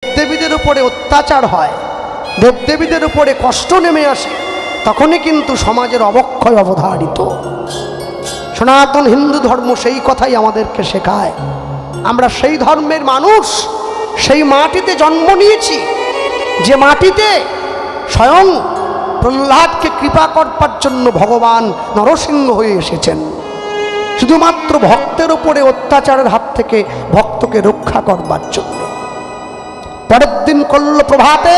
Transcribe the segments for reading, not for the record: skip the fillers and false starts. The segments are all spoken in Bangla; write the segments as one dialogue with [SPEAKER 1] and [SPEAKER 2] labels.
[SPEAKER 1] দেবদেবীদের উপরে অত্যাচার হয়, দেবদেবীদের উপরে কষ্ট নেমে আসে, তখনই কিন্তু সমাজের অবক্ষয় অবধারিত। সনাতন হিন্দু ধর্ম সেই কথাই আমাদেরকে শেখায়। আমরা সেই ধর্মের মানুষ, সেই মাটিতে জন্ম নিয়েছি, যে মাটিতে স্বয়ং প্রহ্লাদকে কৃপা করবার জন্য ভগবান নরসিংহ হয়ে এসেছেন, শুধুমাত্র ভক্তের উপরে অত্যাচারের হাত থেকে ভক্তকে রক্ষা করবার জন্য। পরের দিন করল প্রভাতে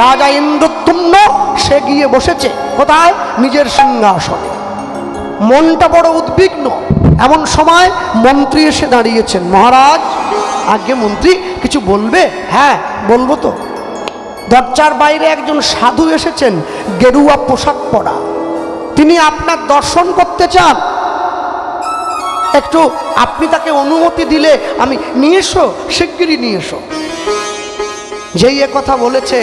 [SPEAKER 1] রাজা ইন্দ্রদ্যুম্ন সে গিয়ে বসেছে কোথায়? নিজের সিংহাসনে। মনটা বড় উদ্বিগ্ন। এমন সময় মন্ত্রী এসে দাঁড়িয়েছেন। মহারাজ, আগে মন্ত্রী কিছু বলবে? হ্যাঁ বলবো তো। দরজার বাইরে একজন সাধু এসেছেন, গেরুয়া পোশাক পরা। তিনি আপনার দর্শন করতে চান। একটু আপনি তাকে অনুমতি দিলে আমি নিয়ে এসো, শিগগিরই নিয়ে এসো। যেই এ কথা বলেছে,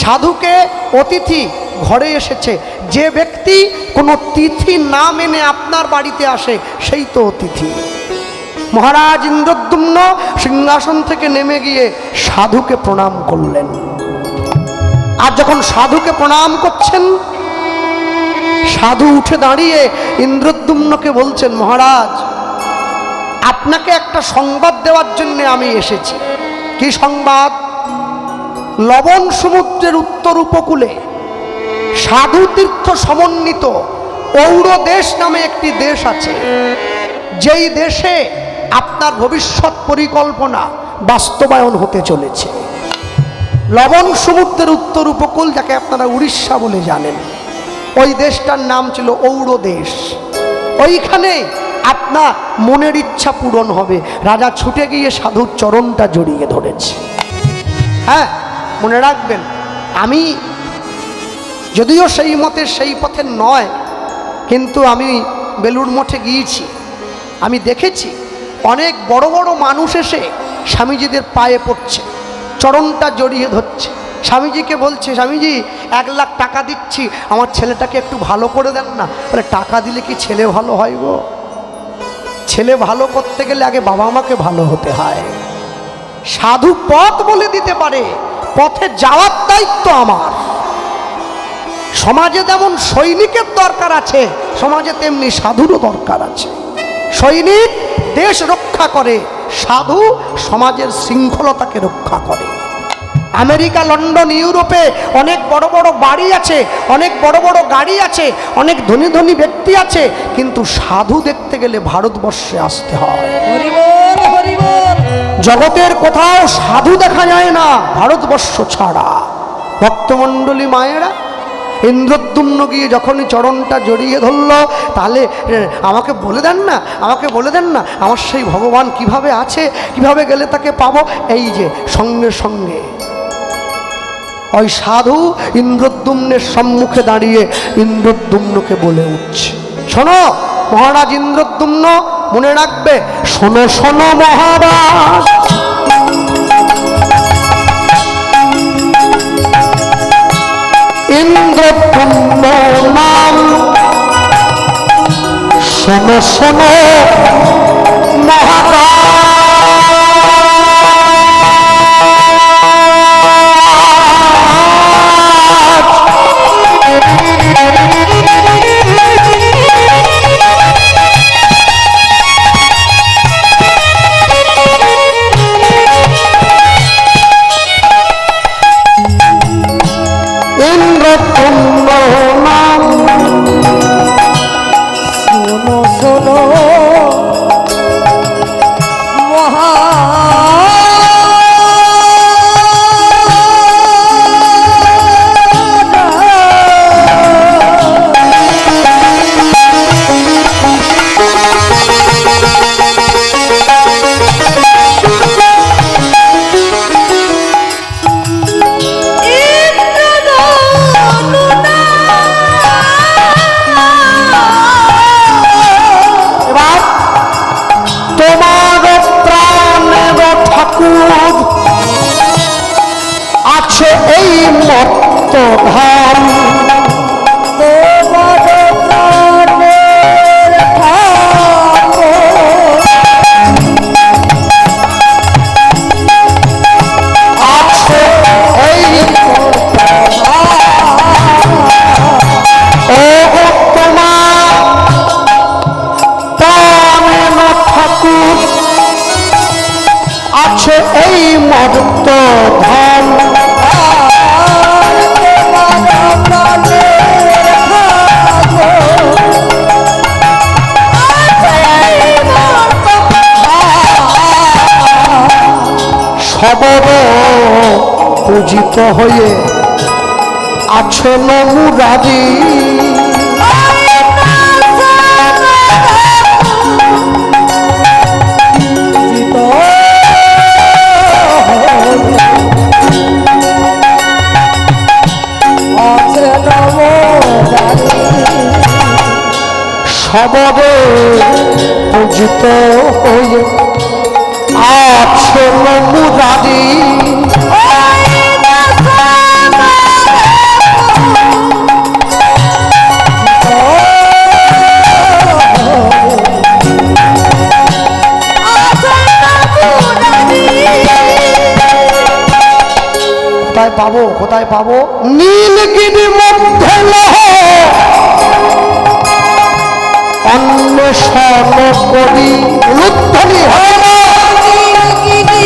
[SPEAKER 1] সাধুকে অতিথি ঘরে এসেছে। যে ব্যক্তি কোনো তিথি না মেনে আপনার বাড়িতে আসে সেই তো অতিথি। মহারাজ ইন্দ্রদ্যুম্ন সিংহাসন থেকে নেমে গিয়ে সাধুকে প্রণাম করলেন। আর যখন সাধুকে প্রণাম করছেন, সাধু উঠে দাঁড়িয়ে ইন্দ্রদ্যুম্নকে বলছেন, মহারাজ, আপনাকে একটা সংবাদ দেওয়ার জন্য আমি এসেছি। কি সংবাদ? লবণ সমুদ্রের উত্তর উপকূলে সাধু তীর্থ সমন্বিত ঔড় দেশ নামে একটি দেশ আছে, যেই দেশে আপনার ভবিষ্যৎ পরিকল্পনা বাস্তবায়ন হতে চলেছে। লবণ সমুদ্রের উত্তর উপকূল, যাকে আপনারা উড়িষ্যা বলে জানেন, ওই দেশটার নাম ছিল ঔড় দেশ। ওইখানে আপনার মনের ইচ্ছা পূরণ হবে। রাজা ছুটে গিয়ে সাধুর চরণটা জড়িয়ে ধরেছে। হ্যাঁ, মনে রাখবেন, আমি যদিও সেই মতের সেই পথের নয়, কিন্তু আমি বেলুড় মঠে গিয়েছি। আমি দেখেছি অনেক বড় বড় মানুষ এসে স্বামীজিদের পায়ে পড়ছে, চরণটা জড়িয়ে ধরছে। স্বামীজিকে বলছে, স্বামীজি 1 লাখ টাকা দিচ্ছি, আমার ছেলেটাকে একটু ভালো করে দেন না। বলে, টাকা দিলে কি ছেলে ভালো হয় গো? ছেলে ভালো করতে গেলে আগে বাবা মাকে ভালো হতে হয়। সাধু পথ বলে দিতে পারে, পথে যাওয়ার দায়িত্ব আমার। সমাজে যেমন সৈনিকের দরকার আছে, সমাজে তেমনি সাধুরও দরকার আছে। সৈনিক দেশ রক্ষা করে, সাধু সমাজের শৃঙ্খলতাকে রক্ষা করে। আমেরিকা, লন্ডন, ইউরোপে অনেক বড় বড় বাড়ি আছে, অনেক বড় বড় গাড়ি আছে, অনেক ধনী ধনী ব্যক্তি আছে, কিন্তু সাধু দেখতে গেলে ভারতবর্ষে আসতে হয়। জগতের কোথাও সাধু দেখা যায় না ভারতবর্ষ ছাড়া। ভক্তমণ্ডলী মায়েরা, ইন্দ্রদ্যুম্ন গিয়ে যখনই চরণটা জড়িয়ে ধরল, তাহলে আমাকে বলে দেন না, আমাকে বলে দেন না, আমার সেই ভগবান কিভাবে আছে, কিভাবে গেলে তাকে পাবো। এই যে সঙ্গে সঙ্গে ওই সাধু ইন্দ্রদ্যুম্নের সম্মুখে দাঁড়িয়ে ইন্দ্রদ্যুম্নকে বলে উঠছে, শোনো মহারাজ ইন্দ্রদ্যুম্ন, মনে রাখবে, শোনো শোনো মহারাজ, ইন্দ্রদ্যুম্ন নাম, শোনো শোনো মহারাজ, ভক্ত ধন সবর পূজিত হয়ে আছেন মুরারি সবরে পূজিত হয়ে আছেন মুরারি কোথায় পাবো কোথায় পাবো নীলগিরি মধ্যে লহ অন্বেষণ করি উলুধ্বনি হয় না নীলগিরি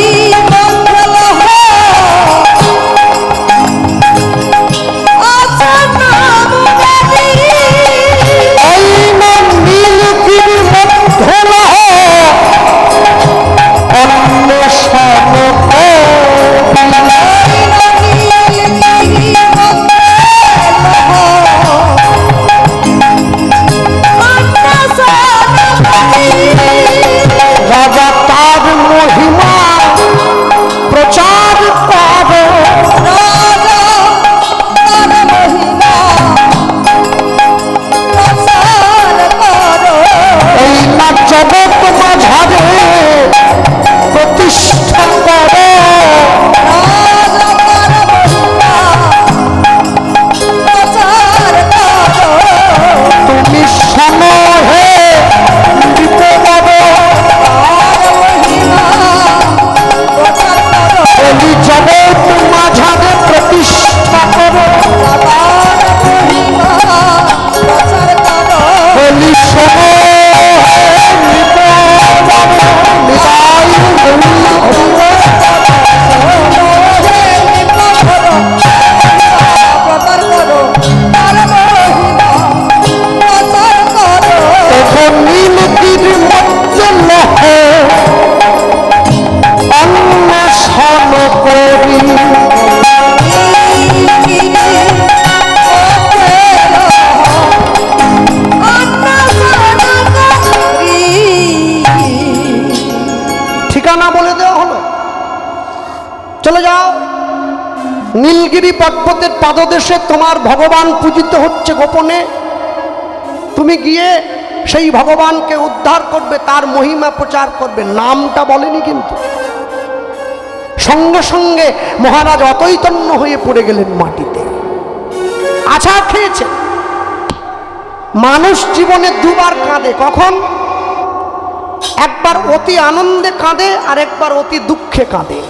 [SPEAKER 1] মধ্যে লহ অন্বেষণ রাজা তার মহিমা প্রচার করে এই না জগৎ মাঝারে প্রতিষ্ঠা করে তুমি শোনো হে জগৎ মাঝারে প্রতিষ্ঠা করো বলি শোনো নীলগিরি মধ্যে লহ অন্বেষণ করি ঠিকানা বলে দেওয়া হলো চলে যাও নীলগিরি পর্বতের পাদদেশে তোমার ভগবান পূজিত হচ্ছে গোপনে তুমি গিয়ে সেই ভগবানকে উদ্ধার করবে তার মহিমা প্রচার করবে নামটা বলেনি কিন্তু সঙ্গে সঙ্গে মহারাজ অতৈতন্য হয়ে পড়ে গেলেন মাটিতে আছাড় খেয়েছে মানুষ জীবনে দুবার কাঁদে কখন একবার অতি আনন্দে কাঁদে আর একবার অতি দুঃখে কাঁদে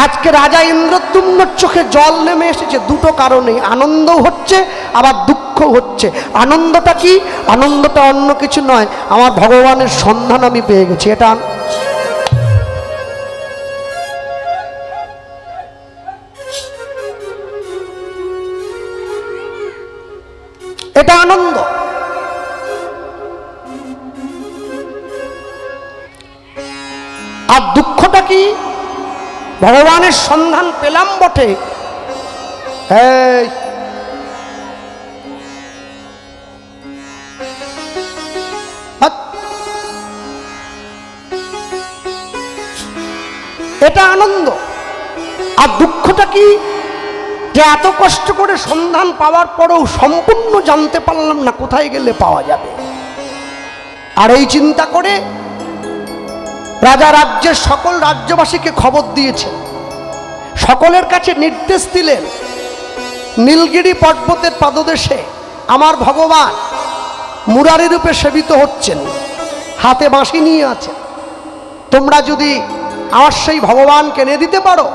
[SPEAKER 1] আজকে রাজা ইন্দ্রদ্যুম্নর চোখে জল নেমে এসেছে দুটো কারণে আনন্দও হচ্ছে আবার দুঃখ হচ্ছে আনন্দটা কি আনন্দটা অন্য কিছু নয় আমার ভগবানের সন্ধান আমি পেয়ে গেছি এটা আনন্দ আর দুঃখটা কি ভগবানের সন্ধান পেলাম বটে এটা আনন্দ আর দুঃখটা কি যে এত কষ্ট করে সন্ধান পাওয়ার পরেও সম্পূর্ণ জানতে পারলাম না কোথায় গেলে পাওয়া যাবে আর এই চিন্তা করে রাজা রাজ্যের সকল রাজ্যবাসীকে খবর দিয়েছেন সকলের কাছে নির্দেশ দিলেন নীলগিরি পর্বতের পাদদেশে আমার ভগবান মুরারি রূপে সেবিত হচ্ছেন হাতে বাঁশি নিয়ে আছেন তোমরা যদি আমার সেই ভগবানকে এনে দিতে পারো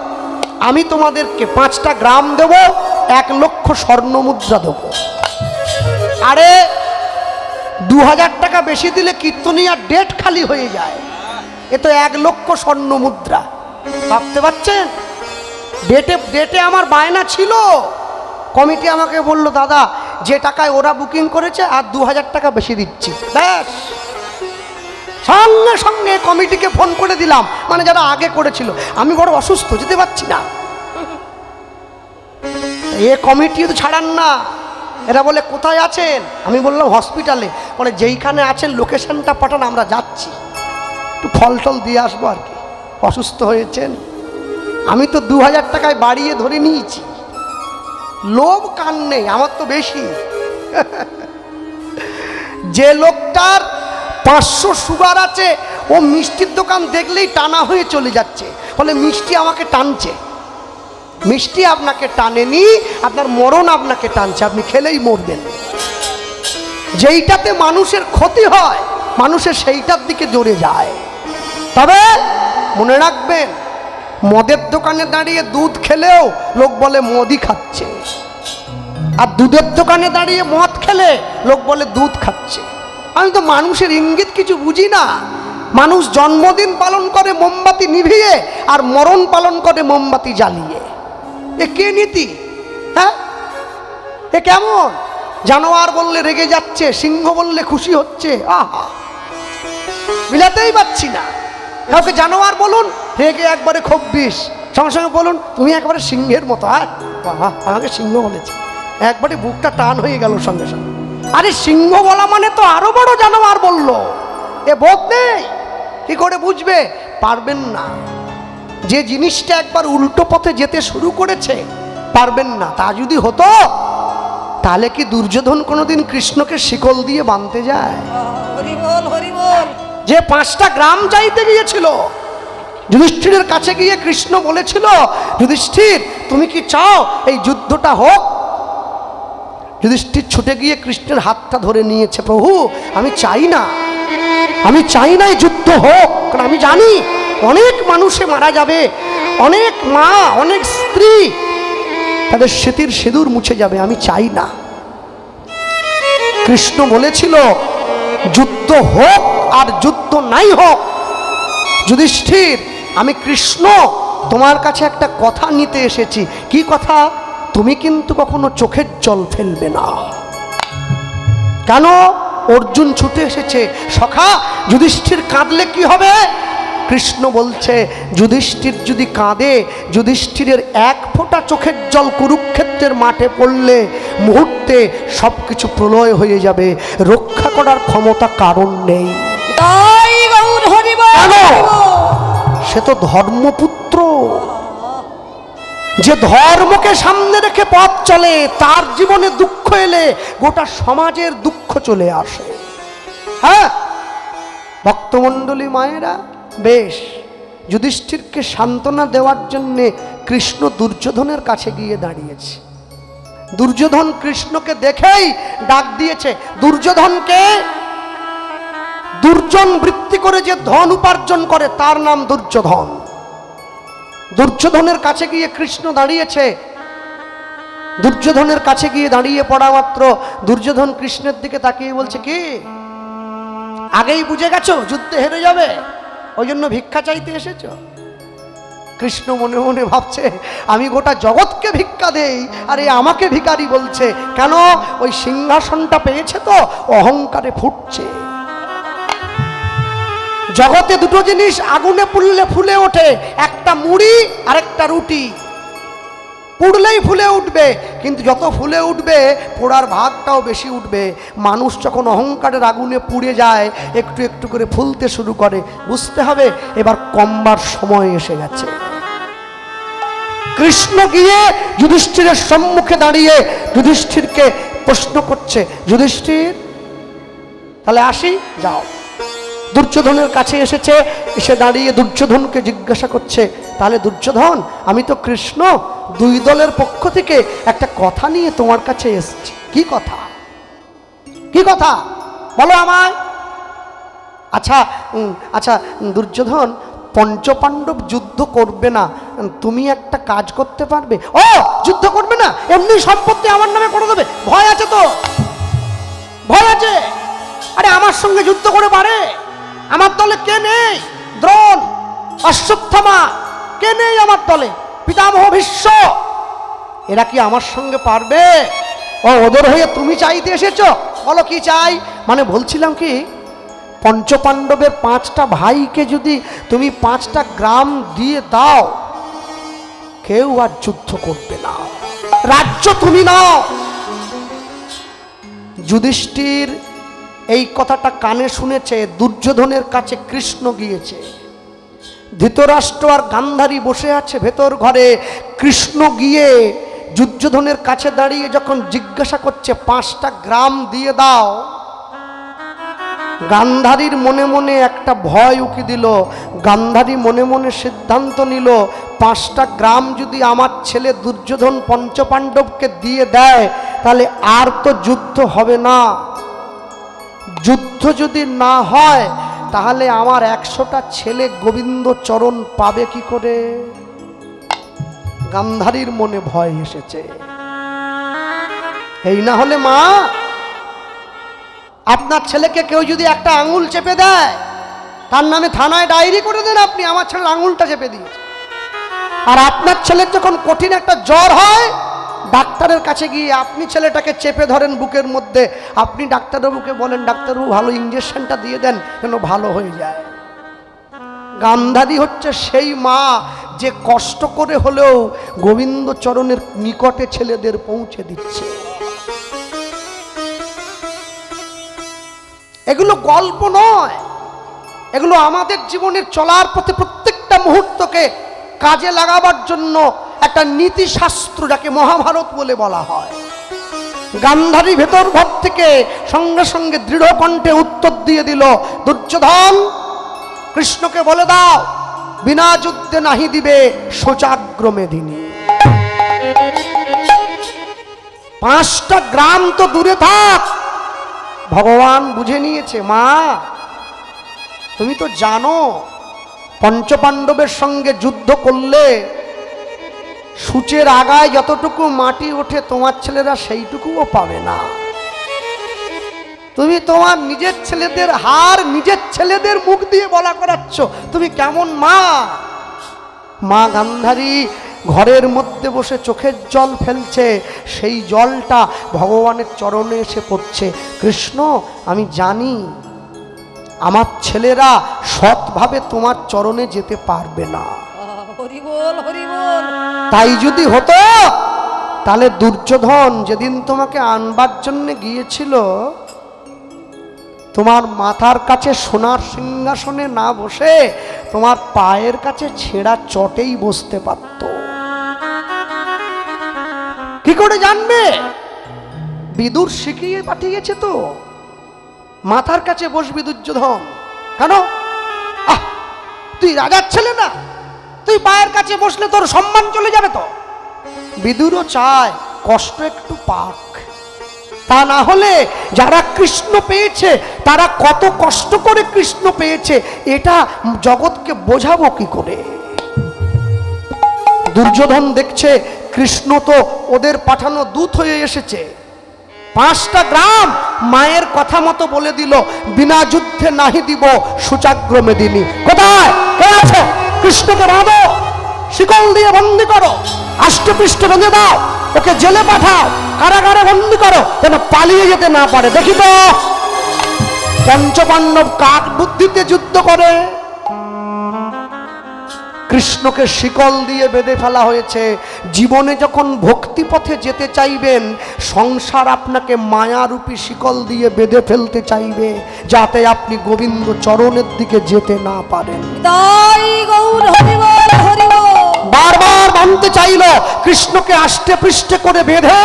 [SPEAKER 1] আমি তোমাদেরকে 5টা গ্রাম দেব 1 লক্ষ স্বর্ণ মুদ্রা দেব আরে 2000 টাকা বেশি দিলে কীর্তনিয়ার ডেট খালি হয়ে যায় এ তো 1 লক্ষ স্বর্ণ মুদ্রা। ভাবতে পারছেন? ডেটে আমার বায়না ছিল। কমিটি আমাকে বলল, দাদা যে টাকায় ওরা বুকিং করেছে আর 2000 টাকা বেশি দিচ্ছি। ব্যাস, সঙ্গে সঙ্গে কমিটিকে ফোন করে দিলাম, মানে যারা আগে করেছিল। আমি বড় অসুস্থ, যেতে পারছি না। এ কমিটিও তো ছাড়ান না। এরা বলে কোথায় আছেন? আমি বললাম হসপিটালে। বলে যেইখানে আছেন লোকেশনটা পাঠান, আমরা যাচ্ছি, একটু ফল টল দিয়ে আসবো আর কি। অসুস্থ হয়েছেন। আমি তো 2000 টাকায় বাড়িয়ে ধরে নিয়েছি। লোভ কান নেই, আমার তো বেশি। যে লোকটার 500 সুগার আছে, ও মিষ্টির দোকান দেখলেই টানা হয়ে চলে যাচ্ছে। ফলে মিষ্টি আমাকে টানছে। মিষ্টি আপনাকে টানেনি, আপনার মরণ আপনাকে টানছে। আপনি খেলেই মরবেন। যেইটাতে মানুষের ক্ষতি হয়, মানুষের সেইটার দিকে জোরে যায়। তবে মনে রাখবেন, মদের দোকানে দাঁড়িয়ে দুধ খেলেও লোক বলে মদই খাচ্ছে, আর দুধের দোকানে দাঁড়িয়ে মদ খেলে লোক বলে দুধ খাচ্ছে। আমি তো মানুষের ইঙ্গিত কিছু বুঝি না। মানুষ জন্মদিন পালন করে মোমবাতি নিভিয়ে, আর মরণ পালন করে মোমবাতি জ্বালিয়ে। এ কে নীতি? হ্যাঁ, এ কেমন? জানোয়ার বললে রেগে যাচ্ছে, সিংহ বললে খুশি হচ্ছে। আহা, মিলাতেই পারছি না। কাউকে জানোয়ার বলুন, রেগে একবারে খুব বিষ। সঙ্গে সঙ্গে বলুন তুমি একবারে সিংহের মতো। হ্যাঁ, আমাকে সিংহ বলেছে, একবারে বুকটা টান হয়ে গেল সঙ্গে সঙ্গে। আরে সিংহ বলা মানে তো আরো বড় জানোয়ার বললো। এ বোধ নেই। কি করে বুঝবে? পারবেন না। যে জিনিসটা একবার উল্টো পথে যেতে শুরু করেছে, পারবেন না। তা যদি হতো, তাহলে কি দুর্যোধন কোনোদিন কৃষ্ণকে শিকল দিয়ে বাঁধতে যায়? যে 5টা গ্রাম চাইতে গিয়েছিল, যুধিষ্ঠিরের কাছে গিয়ে কৃষ্ণ বলেছিল, যুধিষ্ঠির তুমি কি চাও এই যুদ্ধটা হোক? যুধিষ্ঠির ছুটে গিয়ে কৃষ্ণের হাতটা ধরে নিয়েছে। প্রভু, আমি চাই না, আমি চাই না এই যুদ্ধ হোক। কারণ আমি জানি অনেক মানুষে মারা যাবে, অনেক মা, অনেক স্ত্রী, তাদের স্মৃতির সিঁদুর মুছে যাবে। আমি চাই না। কৃষ্ণ বলেছিল যুদ্ধ হোক আর যুদ্ধ নাই হোক, যুধিষ্ঠির আমি কৃষ্ণ তোমার কাছে একটা কথা নিতে এসেছি। কি কথা? তুমি কিন্তু কখনো চোখের জল ফেলবে না। কেন? অর্জুন ছুটে এসেছে। সখা, যুধিষ্ঠির কাঁদলে কি হবে? কৃষ্ণ বলছে যুধিষ্ঠির যদি কাঁদে, যুধিষ্ঠিরের 1 ফোঁটা চোখের জল কুরুক্ষেত্রের মাঠে পড়লে মুহূর্তে সবকিছু প্রলয় হয়ে যাবে। রক্ষা করার ক্ষমতা কারণ নেই। সে তো ধর্মপুত্র। যে ধর্মকে সামনে রেখে পথ চলে, তার জীবনে দুঃখ এলে গোটা সমাজের দুঃখ চলে আসে। হ্যাঁ, ভক্তমণ্ডলী মায়েরা, বেশ, যুধিষ্ঠিরকে সান্ত্বনা দেওয়ার জন্যে কৃষ্ণ দুর্যোধনের কাছে গিয়ে দাঁড়িয়েছে। দুর্যোধন কৃষ্ণকে দেখেই ডাক দিয়েছে। দুর্যোধনকে দুর্জন বৃত্তি করে যে ধন উপার্জন করে, তার নাম দুর্যোধন। দুর্যোধনের কাছে গিয়ে কৃষ্ণ দাঁড়িয়েছে। দুর্যোধনের কাছে গিয়ে দাঁড়িয়ে পড়া মাত্র দুর্যোধন কৃষ্ণের দিকে তাকিয়ে বলছে, কি আগেই বুঝে গেছো যুদ্ধে হেরে যাবে, ওই জন্য ভিক্ষা চাইতে এসেছো? কৃষ্ণ মনে মনে ভাবছে, আমি গোটা জগৎকে ভিক্ষা দেই, আর এ আমাকে ভিখারি বলছে। কেন? ওই সিংহাসনটা পেয়েছে তো, অহংকারে ফুটছে। জগতে দুটো জিনিস আগুনে পুড়লে ফুলে ওঠে, একটা মুড়ি আর একটা রুটি। পুড়লেই ফুলে উঠবে, কিন্তু যত ফুলে উঠবে পোড়ার ভাগটাও বেশি উঠবে। মানুষ যখন অহংকারের আগুনে পুড়ে যায়, একটু একটু করে ফুলতে শুরু করে, বুঝতে হবে এবার কমবার সময় এসে গেছে। কৃষ্ণ গিয়ে যুধিষ্ঠিরের সম্মুখে দাঁড়িয়ে যুধিষ্ঠিরকে প্রশ্ন করছে, যুধিষ্ঠির তাহলে আসি, যাও। দুর্যোধনের কাছে এসেছে, এসে দাঁড়িয়ে দুর্যোধনকে জিজ্ঞাসা করছে, তাহলে দুর্যোধন, আমি তো কৃষ্ণ, 2 দলের পক্ষ থেকে একটা কথা নিয়ে তোমার কাছে এসেছি। কি কথা? কি কথা বলো আমায়। আচ্ছা আচ্ছা দুর্যোধন, পঞ্চপাণ্ডব যুদ্ধ করবে না, তুমি একটা কাজ করতে পারবে? ও, যুদ্ধ করবে না, এমনি সম্পত্তি আমার নামে করে দেবে? ভয় আছে তো, ভয় আছে। আরে আমার সঙ্গে যুদ্ধ করে পারে? আমার দলে কে নেই? দ্রোণ, অশ্বত্থামা, কে নেই আমার দলে? পিতামহ ভীষ্ম, এরা কি আমার সঙ্গে পারবে? ও ওদের হয়ে তুমি চাইতে এসেছো? বলো কি চাই? মানে বলছিলাম কি, পঞ্চপাণ্ডবের 5টা ভাইকে যদি তুমি 5টা গ্রাম দিয়ে দাও, কেউ আর যুদ্ধ করবে না, রাজ্য তুমি নাও। যুধিষ্ঠির এই কথাটা কানে শুনেছে, দুর্যোধনের কাছে কৃষ্ণ গিয়েছে, ধৃতরাষ্ট্র আর গান্ধারী বসে আছে ভেতর ঘরে। কৃষ্ণ গিয়ে দুর্যোধনের কাছে দাঁড়িয়ে যখন জিজ্ঞাসা করছে 5টা গ্রাম দিয়ে দাও, গান্ধারীর মনে মনে একটা ভয় উকি দিল। গান্ধারী মনে মনে সিদ্ধান্ত নিল, 5টা গ্রাম যদি আমার ছেলে দুর্যোধন পঞ্চপাণ্ডবকে দিয়ে দেয়, তাহলে আর তো যুদ্ধ হবে না। যুদ্ধ যদি না হয়, তাহলে আমার 100টা ছেলে গোবিন্দ চরণ পাবে কি করে? গান্ধারীর মনে ভয় এসেছে। এই না হলে মা, আপনার ছেলেকে কেউ যদি একটা আঙুল চেপে দেয়, তার নামে থানায় ডায়েরি করে দেন আপনি, আমার ছেলের আঙুলটা চেপে দিয়েছে। আর আপনার ছেলের যখন কঠিন একটা জ্বর হয়, ডাক্তারের কাছে গিয়ে আপনি ছেলেটাকে চেপে ধরেন বুকের মধ্যে, আপনি ডাক্তারবাবুকে বলেন, ডাক্তারবাবু ভালো ইঞ্জেকশনটা দিয়ে দেন যেন ভালো হয়ে যায়। গান্ধারী হচ্ছে সেই মা যে কষ্ট করে হলেও গোবিন্দ চরণের নিকটে ছেলেদের পৌঁছে দিচ্ছে। এগুলো গল্প নয়, এগুলো আমাদের জীবনের চলার পথে প্রত্যেকটা মুহূর্তকে কাজে লাগাবার জন্য একটা নীতিশাস্ত্র, যাকে মহাভারত বলে বলা হয়। গান্ধারী ভেতর ভাব থেকে সঙ্গে সঙ্গে দৃঢ় কণ্ঠে উত্তর দিয়ে দিল, দুর্যোধন, কৃষ্ণকে বলে দাও বিনা যুদ্ধে নাহি দিবে শোচাগ্র মেদিনী। 5টা গ্রাম তো দূরে থাক, ভগবান বুঝে নিয়েছে। মা, তুমি তো জানো পঞ্চপাণ্ডবের সঙ্গে যুদ্ধ করলে সূচের আগায় যতটুকু মাটি ওঠে তোমার ছেলেরা সেইটুকুও পাবে না। তুমি তোমার নিজের ছেলেদের হার নিজের ছেলেদের মুখ দিয়ে বলা করাচ্ছ, তুমি কেমন মা? মা গান্ধারী ঘরের মধ্যে বসে চোখের জল ফেলছে, সেই জলটা ভগবানের চরণে এসে পড়ছে। কৃষ্ণ, আমি জানি আমার ছেলেরা সৎভাবে তোমার চরণে যেতে পারবে না। তাই যদি হতো, তাহলে দুর্যোধন যেদিন তোমাকে আনবার জন্য গিয়েছিল, তোমার মাথার কাছে সোনার সিংহাসনে না বসে তোমার পায়ের কাছে ছেঁড়া চটেই বসতে পারত। কি করে জানবে? বিদুর শিখিয়ে পাঠিয়েছে তো, মাথার কাছে বসবি দুর্যোধন। কেন? তুই রাজার ছেলে না, তুই পায়ের কাছে বসলে তোর সম্মান চলে যাবে তো। বিদুরও চায় কষ্ট একটু পাক, তা না হলে যারা কৃষ্ণ পেয়েছে তারা কত কষ্ট করে কৃষ্ণ পেয়েছে, এটা জগৎকে বোঝাবো কি করে? দুর্যোধন দেখছে কৃষ্ণ তো ওদের পাঠানো দূত হয়ে এসেছে, 5টা গ্রাম মায়ের কথা মতো বলে দিল, বিনা যুদ্ধে নাহি দিব শোচাগ্র মেদিনী। কোথায় কে আছে? কৃষ্ণকে বাঁধো, শিকল দিয়ে বন্দি করো, আষ্টপৃষ্ঠে বেঁধে দাও, ওকে জেলে পাঠাও, কারাগারে বন্দি করো, যেন পালিয়ে যেতে না পারে। দেখি তো পঞ্চপাণ্ডব কার বুদ্ধিতে যুদ্ধ করে। কৃষ্ণকে শিকল দিয়ে বেঁধে ফেলা হয়েছে। জীবনে যখন ভক্তি পথে যেতে চাইবেন, সংসার আপনাকে মায়ারূপী শিকল দিয়ে বেঁধে ফেলতে চাইবে, যাতে আপনি গোবিন্দ চরণের দিকে যেতে না পারেন। বারবার বাঁধতে চাইল, কৃষ্ণকে আষ্টে পৃষ্ঠে করে বেঁধে।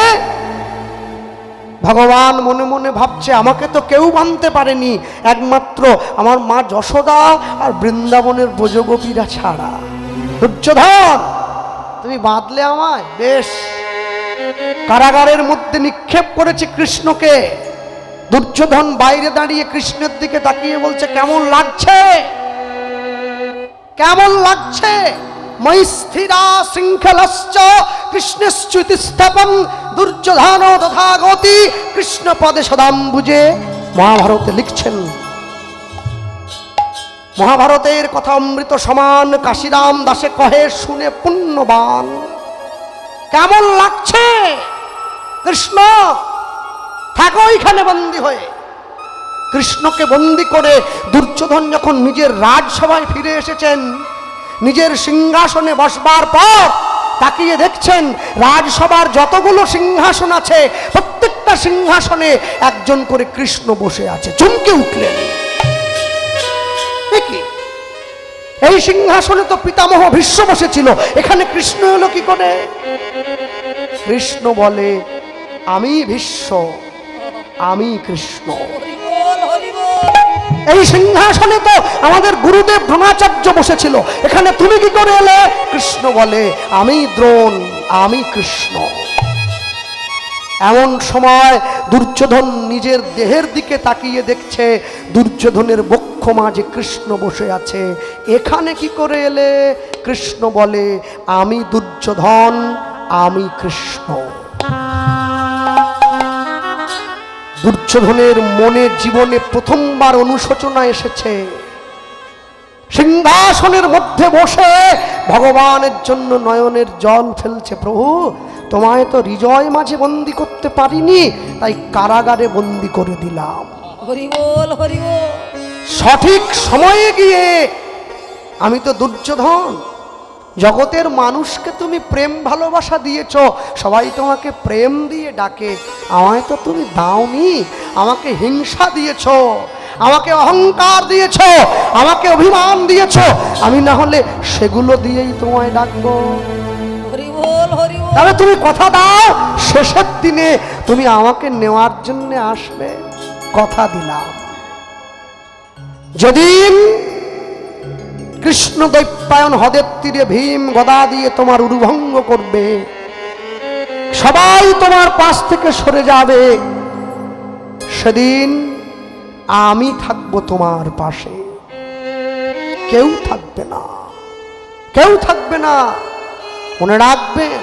[SPEAKER 1] ভগবান মনে মনে ভাবছে, আমাকে তো কেউ বাঁধতে পারেনি, একমাত্র আমার মা যশোদা আর বৃন্দাবনের ব্রজগোপীরা ছাড়া। দুর্যোধন, তুমি বাঁধলে আমায়, বেশ। কারাগারের মধ্যে নিক্ষেপ করেছে কৃষ্ণকে। দুর্যোধন বাইরে দাঁড়িয়ে কৃষ্ণের দিকে তাকিয়ে বলছে, কেমন লাগছে, কেমন লাগছে? মৈস্থিরা শৃঙ্খলশ্চ কৃষ্ণশ্চুতি স্থাপন দুর্যোধন তথা গতি কৃষ্ণ পদে সদাম্বুজে। মহাভারতে লিখছেন, মহাভারতের কথা অমৃত সমান, কাশিরাম দাসে কহে শুনে পুণ্যবান। কেমন লাগছে কৃষ্ণ? থাকো এখানে বন্দী হয়ে। কৃষ্ণকে বন্দী করে দুর্যোধন যখন নিজের রাজসভায় ফিরে এসেছেন, নিজের সিংহাসনে বসবার পর তাকিয়ে দেখছেন রাজসভার যতগুলো সিংহাসন আছে প্রত্যেকটা সিংহাসনে একজন করে কৃষ্ণ বসে আছে। চমকে উঠলেন, এই সিংহাসনে তো পিতামহ ভীষ্ম বসেছিল, এখানে কৃষ্ণ হলো কি করে? কৃষ্ণ বলে, আমি ভীষ্ম, আমি কৃষ্ণ। এই সিংহাসনে তো আমাদের গুরুদেব দ্রোণাচার্য বসেছিল, এখানে তুমি কি করে এলে? কৃষ্ণ বলে, আমি দ্রোণ, আমি কৃষ্ণ। এমন সময় দুর্যোধন নিজের দেহের দিকে তাকিয়ে দেখছে দুর্যোধনের বক্ষ মাঝে কৃষ্ণ বসে আছে। এখানে কি করে এলে? কৃষ্ণ বলে, আমি দুর্যোধন, আমি কৃষ্ণ। দুর্যোধনের মনে জীবনে প্রথমবার অনুশোচনা এসেছে। সিংহাসনের মধ্যে বসে ভগবানের জন্য নয়নের জল ফেলছে। প্রভু, তোমায় তো হৃদয় মাঝে বন্দি করতে পারিনি, তাই কারাগারে বন্দি করে দিলাম। হরি বল, হরি বল। সঠিক সময়ে গিয়ে আমি তো দুর্যোধন, জগতের মানুষকে তুমি প্রেম ভালোবাসা দিয়েছ, সবাই তোমাকে প্রেম দিয়ে ডাকে, আমায় তো তুমি দাওনি। আমাকে হিংসা দিয়েছ, আমাকে অহংকার দিয়েছ, আমাকে অভিমান দিয়েছ, আমি না হলে সেগুলো দিয়েই তোমায় ডাকবো। তবে তুমি কথা দাও, শেষের দিনে তুমি আমাকে নেওয়ার জন্য আসবে। কথা দিলাম। যেদিন কৃষ্ণ দৈপায়ন হ্রদের তীরে ভীম গদা দিয়ে তোমার উরুভঙ্গ করবে, সবাই তোমার পাশ থেকে সরে যাবে, সেদিন আমি থাকবো তোমার পাশে। কেউ থাকবে না, কেউ থাকবে না। মনে রাখবেন,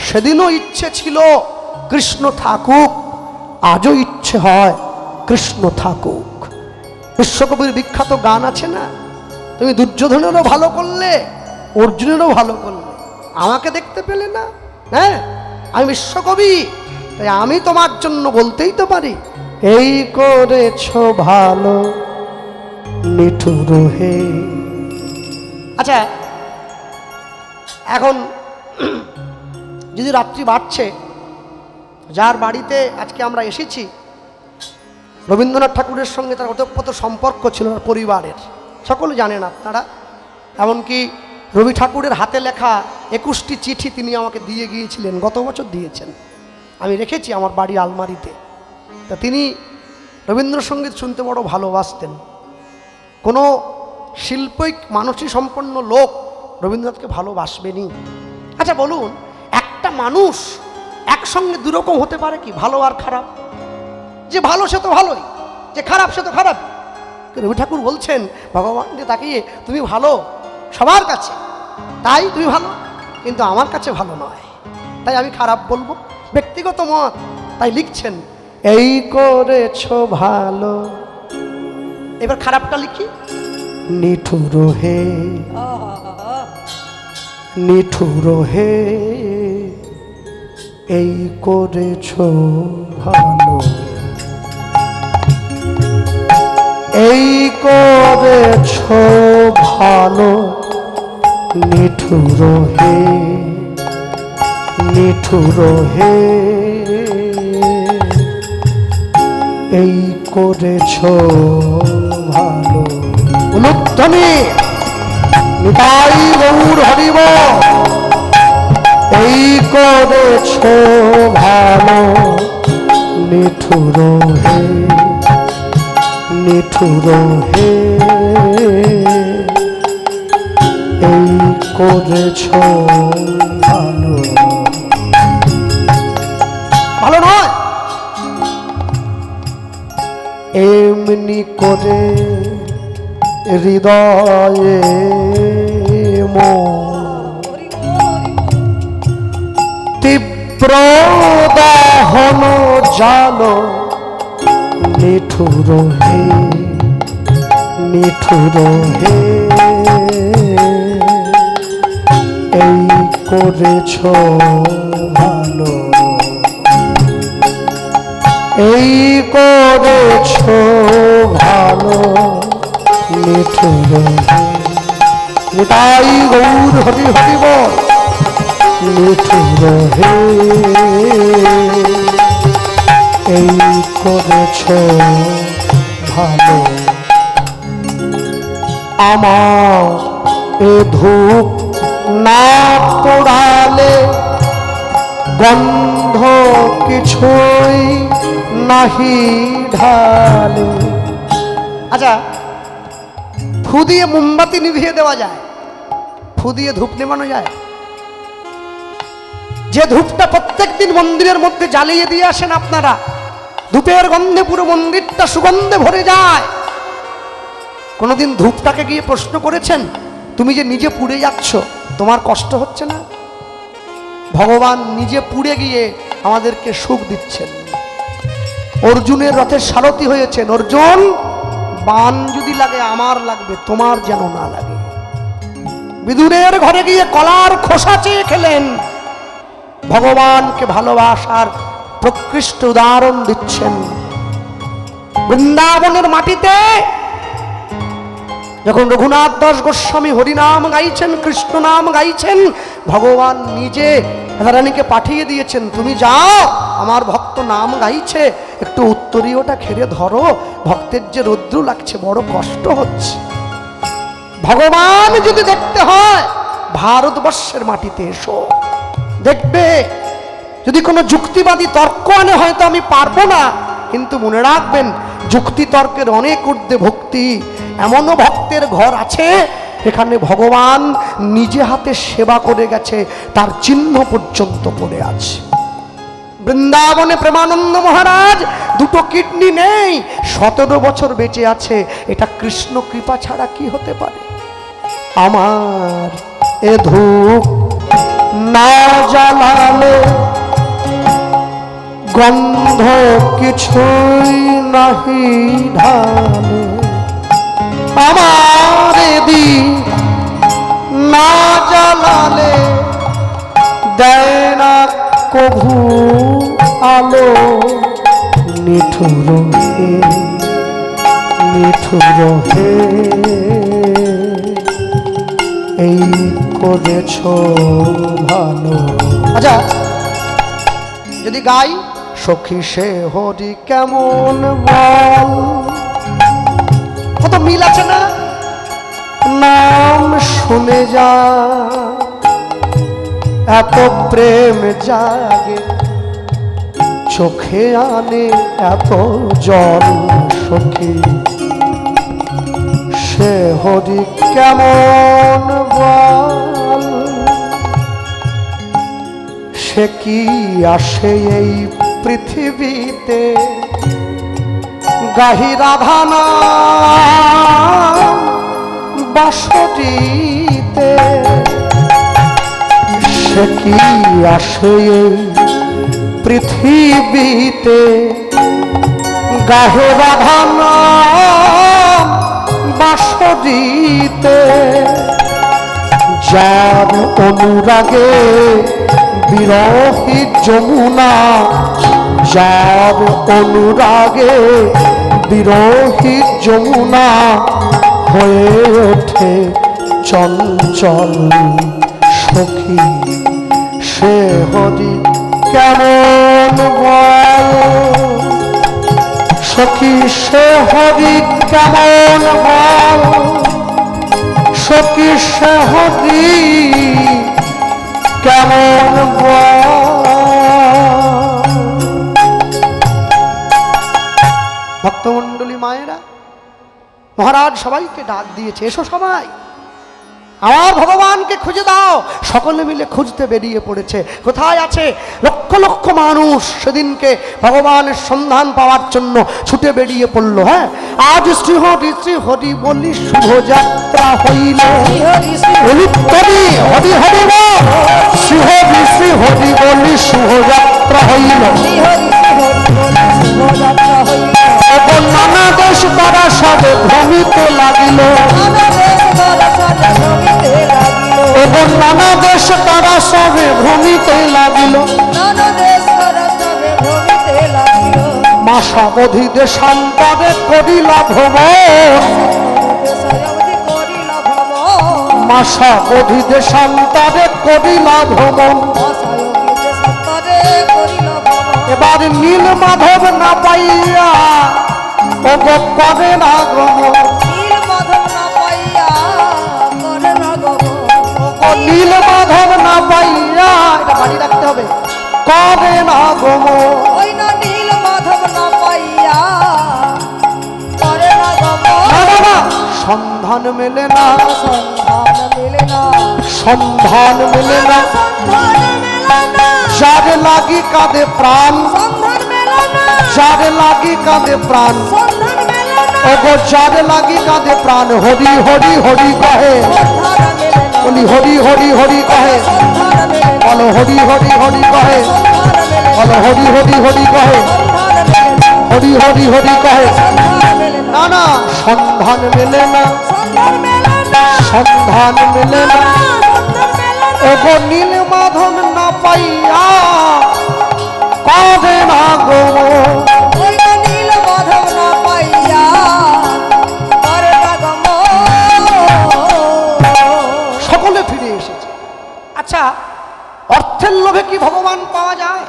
[SPEAKER 1] সেদিনও ইচ্ছে ছিল কৃষ্ণ থাকুক, আজও ইচ্ছে হয় কৃষ্ণ থাকুক। বিশ্বকবির বিখ্যাত গান আছে না, তুমি দুর্যোধনেরও ভালো করলে, অর্জুনেরও ভালো করলে, আমাকে দেখতে পেলে না। হ্যাঁ, আমি বিশ্বকবি, তাই আমি তোমার জন্য বলতেই তো পারি, এই করেছ ভালো নিঠুর হে। আচ্ছা, এখন যদি রাত্রি বাড়ছে, যার বাড়িতে আজকে আমরা এসেছি, রবীন্দ্রনাথ ঠাকুরের সঙ্গে তার ওতপ্রোত সম্পর্ক ছিল পরিবারের, সকলে জানেন আপনারা। এমনকি রবি ঠাকুরের হাতে লেখা 21টি চিঠি তিনি আমাকে দিয়ে গিয়েছিলেন, গত বছর দিয়েছেন, আমি রেখেছি আমার বাড়ির আলমারিতে। তা তিনি রবীন্দ্রসঙ্গীত শুনতে বড় ভালোবাসতেন। কোনো শিল্পিক মানসিক সম্পন্ন লোক রবীন্দ্রনাথকে ভালোবাসবেনি? আচ্ছা বলুন, একটা মানুষ একসঙ্গে দুরকম হতে পারে কি? ভালো আর খারাপ। যে ভালো সে তো ভালোই, যে খারাপ সে তো খারাপ। রবি ঠাকুর বলছেন ভগবানকে তাকিয়ে, তুমি ভালো সবার কাছে, তাই তুমি ভালো, কিন্তু আমার কাছে ভালো নয়, তাই আমি খারাপ বলবো, ব্যক্তিগত মত। তাই লিখছেন, এই করেছ ভালো। এবার খারাপটা লিখি, নিঠুর হে, নিঠুর হে, এই করেছ ভালো, এই করেছ ভালো, নিঠুর হে, নিঠুর হে, এই করেছ ভালো। উলুধ্বনি নিতাই গৌর হরিব, এই করেছ ভালো, নিঠুর হে, নিঠুর হে, এই করেছ ভালো। ভালো নয়, এমনি করে হৃদয়ে তীব্র দাহন জাল, নিঠুর হে, নিঠুর হে এই করেছ ভালো, এই করেছ ভালো নিঠুর হে। নিতাই গৌর হরি হরি বল। নিঠুর হে এই করেছ ভালো, আমার এ ধূপ না পোড়ালে গন্ধ কিছুই নাহি ঢালে। আচ্ছা, ফু দিয়ে মোমবাতি নিভিয়ে দেওয়া যায়, ফু দিয়ে ধূপ নেভানো যায়? যে ধূপটা প্রত্যেক দিন মন্দিরের মধ্যে জ্বালিয়ে দিয়ে আসেন আপনারা, ধূপের গন্ধে পুরো মন্দিরটা সুগন্ধে ভরে যায়। কোনোদিন ধূপটাকে গিয়ে প্রশ্ন করেছেন, তুমি যে নিজে পুড়ে যাচ্ছ তোমার কষ্ট হচ্ছে না? ভগবান নিজে পুড়ে গিয়ে আমাদেরকে সুখ দিচ্ছেন। অর্জুনের রথের সারথি হয়েছেন। অর্জুন, বান যদি লাগে আমার লাগবে, তোমার যেন না লাগে। বিদুরের ঘরে গিয়ে কলার খোসা চেয়ে খেলেন। ভগবানকে ভালোবাসার প্রকৃষ্ট উদাহরণ দিচ্ছেন। বৃন্দাবনের মাটিতে যখন রঘুনাথ দাস গোস্বামী হরিনাম গাইছেন, কৃষ্ণ নাম গাইছেন, ভগবান নিজে রাধারানীকে পাঠিয়ে দিয়েছেন, তুমি যাও, আমার ভক্ত নাম গাইছে, একটু উত্তরীয়টা খেড়ে ধরো, ভক্তের যে রৌদ্র লাগছে, বড় কষ্ট হচ্ছে। ভগবান যদি দেখতে হয় ভারতবর্ষের মাটিতে এসো, দেখবে। যদি কোনো যুক্তিবাদী তর্ক আনে হয়তো আমি পারবো না, কিন্তু মনে রাখবেন যুক্তি তর্কের অনেক ঊর্ধ্বে ভক্তি। এমনও ভক্তের ঘর আছে এখানে ভগবান নিজে হাতে সেবা করে গেছে, তার চিহ্ন পর্যন্ত পড়ে আছে। বৃন্দাবনে প্রেমানন্দ মহারাজ দুটো কিডনি নেই, 17 বছর বেঁচে আছে। এটা কৃষ্ণ কৃপা ছাড়া কি হতে পারে? আমার এ ধূপ না জ্বালালে গন্ধ কিছুই নাহি ঢালে, আমার দীপ না জ্বালালে দেয় না কভু আলো। নিঠুর হে নিঠুর হে এই করেছ ভালো। আচ্ছা, যদি গাই সখী সে হরি কেমন বল, কত মিল আছে না? নাম শুনে যা এত প্রেম জাগে, চোখে আনে এত জল। সখী সে হরি কেমন বল, সে কি আসে এই পৃথিবীতে গাহি রাধা নাম বাঁশরিতে। সে কি আসে এই পৃথিবীতে গাহে রাধা নাম বাঁশরিতে। যার অনুরাগে বিরহী যমুনা, যার অনুরাগে বিরহী যমুনা হয়ে ওঠে চঞ্চল। সখী সে হরি কেমন বল, সখী সে হরি কেমন বল, সখী সে হরি কেমন বল। ভক্তমণ্ডলী মায়েরা, মহারাজ সবাইকে ডাক দিয়েছে, এসো সবাই আমার ভগবানকে খুঁজে দাও। সকলে মিলে খুঁজতে বেরিয়ে পড়েছে। কোথায় আছে? লক্ষ লক্ষ মানুষ সেদিনকে ভগবানের সন্ধান পাওয়ার জন্য ছুটে বেরিয়ে পড়ল। হ্যাঁ, আজ শ্রী হরি বলি শুভযাত্রা হইল, হরি হরি হরি শ্রী হরি বলি শুভযাত্রা হইল। নানা দেশ তারা সবে ভ্রমিত লাগে দেশ তারা সবে ভ্রমিতে লাগিল, মাসা অধি দেশান্তরে করিলা ভ্রমণ, মাসা অধি দেশান্তরে করিলা ভ্রমণ। এবার নীল মাধব না পাইয়া ওগো করে না গমন, নীল মাধব না পাইয়া, এটা বাড়ি রাখতে হবে, করে না গমন। সন্ধান মেলে না, সন্ধান মেলে না, যার লাগি কাঁদে প্রাণ, যার লাগি কাঁদে প্রাণ, ওগো যার লাগি কাঁদে প্রাণ। হরি হরি হরি কহে, বলি হরি হরি হরি কহে, বলো হরি হরি হরি কহে, বলো হরি হরি হরি কহে, হরি হরি হরি কহে। না না, সন্ধান মেলে না, সন্ধান মেলে না, ওগো নীল মাধব না পাইয়া কাঁদে না গো, নীল মাধব না পাইয়া করে না গো। সকলে ফিরে এসেছে। আচ্ছা, অর্থের লোভে কি ভগবান পাওয়া যায়?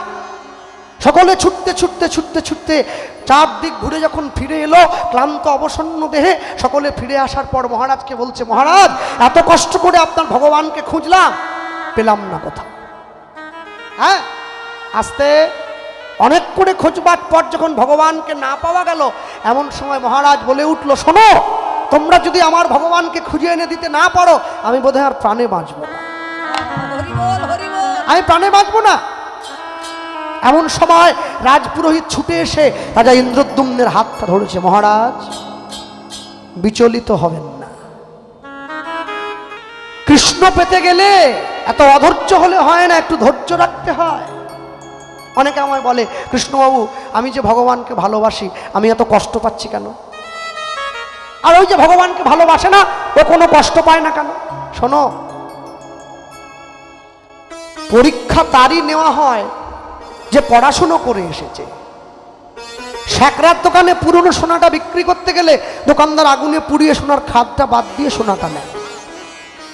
[SPEAKER 1] সকলে ছুটতে ছুটতে ছুটতে ছুটতে চারদিক ঘুরে যখন ফিরে এলো ক্লান্ত অবসন্ন দেহে, সকলে ফিরে আসার পর মহারাজকে বলছে, মহারাজ এত কষ্ট করে আপনার ভগবানকে খুঁজলাম, পেলাম না কোথাও। হ্যাঁ, আস্তে অনেক করে খোঁজবার পর যখন ভগবানকে না পাওয়া গেল, এমন সময় মহারাজ বলে উঠলো, শোনো, তোমরা যদি আমার ভগবানকে খুঁজে এনে দিতে না পারো, আমি বোধহয় আর প্রাণে বাঁচব না, আমি প্রাণে বাঁচব না। এমন সময় রাজপুরোহিত ছুটে এসে রাজা ইন্দ্রদ্যুম্নের হাতটা ধরেছে, মহারাজ বিচলিত হবেন না, কৃষ্ণ পেতে গেলে এত অধৈর্য হলে হয় না, একটু ধৈর্য রাখতে হয়। অনেকে আমায় বলে, কৃষ্ণবাবু আমি যে ভগবানকে ভালোবাসি, আমি এত কষ্ট পাচ্ছি কেন? আর ওই যে ভগবানকে ভালোবাসে না, ও কোনো কষ্ট পায় না কেন? শোনো, পরীক্ষা তারই নেওয়া হয় যে পড়াশুনো করে এসেছে। স্যাকরার দোকানে পুরনো সোনাটা বিক্রি করতে গেলে দোকানদার আগুনে পুড়িয়ে সোনার খাদটা বাদ দিয়ে সোনাটা নেয়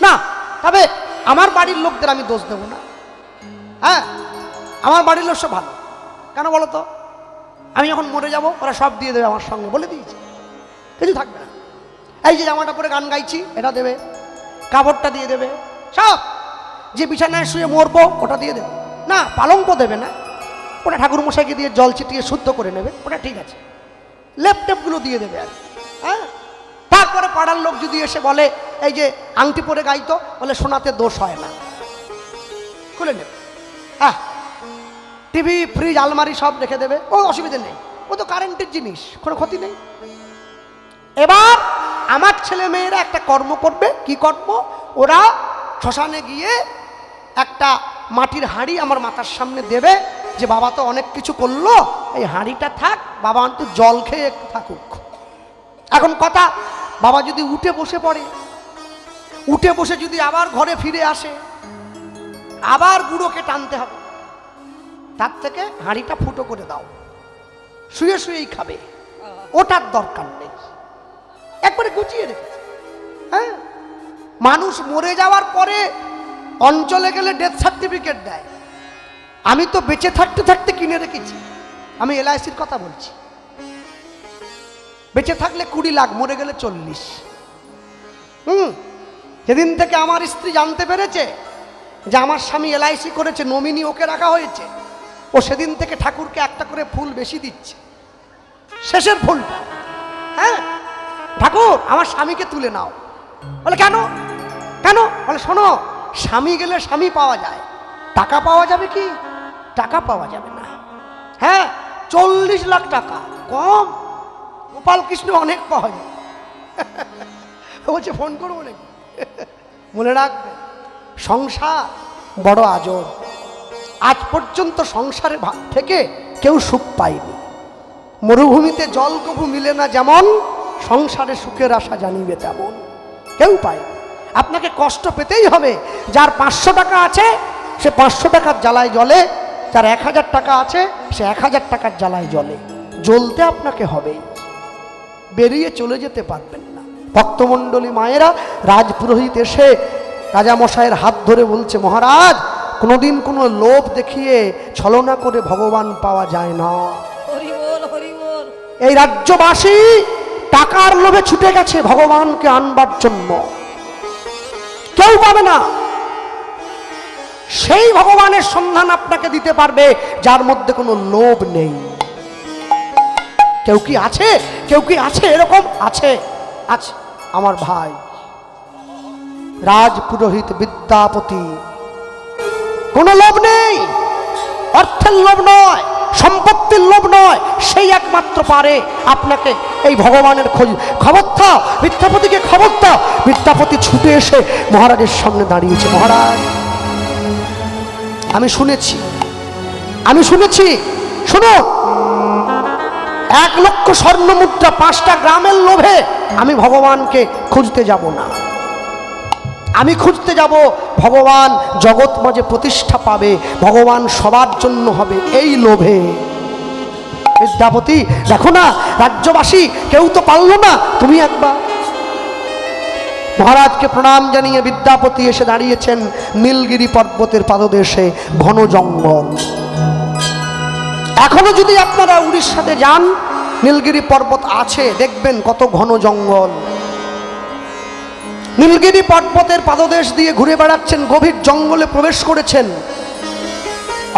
[SPEAKER 1] না। তবে আমার বাড়ির লোকদের আমি দোষ দেব না। হ্যাঁ, আমার বাড়ির লোক সব ভালো। কেন বলো তো? আমি যখন মরে যাব ওরা সব দিয়ে দেবে আমার সঙ্গে, বলে দিয়েছি, কিছু থাকবে না। এই যে জামাটা পরে গান গাইছি এটা দেবে, কাপড়টা দিয়ে দেবে, সব। যে বিছানায় শুয়ে মরবো ওটা দিয়ে দেবে না, পালঙ্ক দেবে না, ওটা ঠাকুর মশাইকে দিয়ে জল ছিটিয়ে শুদ্ধ করে নেবে, ওটা ঠিক আছে। ল্যাপটপগুলো দিয়ে দেবে আর। হ্যাঁ, তারপরে পাড়ার লোক যদি এসে বলে এই যে আংটি পরে গাইতো, বলে সোনাতে দোষ হয় না, খুলে নেবে। হ্যাঁ, টিভি ফ্রিজ আলমারি সব রেখে দেবে, ও অসুবিধা নেই, ও তো কারেন্টের জিনিস, কোনো ক্ষতি নেই। এবার আমার ছেলে মেয়েরা একটা কর্ম করবে। কি কর্ম? ওরা শ্মশানে গিয়ে একটা মাটির হাঁড়ি আমার মাথার সামনে দেবে, যে বাবা তো অনেক কিছু করলো, এই হাঁড়িটা থাক, বাবা অন্তত জল খেয়ে থাকুক। এখন কথা, বাবা যদি উঠে বসে পড়ে, উঠে বসে যদি আবার ঘরে ফিরে আসে, আবার বুড়োকে টানতে হবে, তার থেকে হাঁড়িটা ফুটো করে দাও, শুয়ে শুয়েই খাবে, ওটার দরকার নেই, একবারে গুছিয়ে রেখেছে। হ্যাঁ, মানুষ মরে যাওয়ার পরে অঞ্চলে গেলে ডেথ সার্টিফিকেট দেয়, আমি তো বেঁচে থাকতে থাকতে কিনে রেখেছি। আমি LICর কথা বলছি, বেঁচে থাকলে 20 লাখ, মরে গেলে 40। সেদিন থেকে আমার স্ত্রী জানতে পেরেছে যে আমার স্বামী LIC করেছে, নমিনি ওকে রাখা হয়েছে, ও সেদিন থেকে ঠাকুরকে একটা করে ফুল বেশি দিচ্ছে, শেষের ফুলটা। হ্যাঁ, ঠাকুর আমার স্বামীকে তুলে নাও। বলে কেন? কেন? বলে শোনো, স্বামী গেলে স্বামী পাওয়া যায়, টাকা পাওয়া যাবে কি? টাকা পাওয়া যাবে না। হ্যাঁ, 40 লাখ টাকা কম, গোপাল কৃষ্ণ অনেক পাওয়া যায়। বলছে ফোন করবো নাকি? মনে রাখবে, সংসার বড় আজব। আজ পর্যন্ত সংসারে থেকে কেউ সুখ পায়নি। মরুভূমিতে জল কবু মিলে না যেমন, সংসারে সুখের আশা জানিবে তেমন কেউ পায়নি। আপনাকে কষ্ট পেতেই হবে। যার 500 টাকা আছে সে 500 টাকার জ্বালায় জ্বলে, যার 1000 টাকা আছে সে 1000 টাকার জ্বালায় জ্বলে। জ্বলতে আপনাকে হবে, বেরিয়ে চলে যেতে পারবেন না। ভক্তমণ্ডলী মায়েরা, রাজপুরোহিত এসে রাজামশাইয়ের হাত ধরে বলছে, মহারাজ কোনোদিন কোনো লোভ দেখিয়ে ছলনা করে ভগবান পাওয়া যায় না। এই রাজ্যবাসী টাকার লোভে ছুটে গেছে ভগবানকে আনবার জন্য, কেউ পাবে না। সেই ভগবানের সন্ধান আপনাকে দিতে পারবে যার মধ্যে কোনো লোভ নেই। কেউ কি আছে? কেউ কি আছে এরকম? আছে, আছে। আমার ভাই রাজপুরোহিত বিদ্যাপতি, কোনো লোভ নেই, অর্থের লোভ নয়, সম্পত্তির লোভ নয়, সেই একমাত্র পারে আপনাকে এই ভগবানের খোঁজ। খবর দাও বিদ্যাপতিকে, খবর দাও। বিদ্যাপতি ছুটে এসে মহারাজের সামনে দাঁড়িয়েছে। মহারাজ আমি শুনেছি, শুনুন, 1 লক্ষ স্বর্ণ মুদ্রা 5টা গ্রামের লোভে আমি ভগবানকে খুঁজতে যাব না। আমি খুঁজতে যাব ভগবান জগৎ মাঝে প্রতিষ্ঠা পাবে, ভগবান সবার জন্য হবে, এই লোভে। বিদ্যাপতি দেখো না, রাজ্যবাসী কেউ তো পারল না, তুমি একবার। মহারাজকে প্রণাম জানিয়ে বিদ্যাপতি এসে দাঁড়িয়েছেন নীলগিরি পর্বতের পাদদেশে, ঘন জঙ্গল। এখনো যদি আপনারা উড়িষ্যাতে যান, নীলগিরি পর্বত আছে, দেখবেন কত ঘন জঙ্গল। নীলগিরি পর্বতের পাদদেশ দিয়ে ঘুরে বেড়াচ্ছেন, গভীর জঙ্গলে প্রবেশ করেছেন।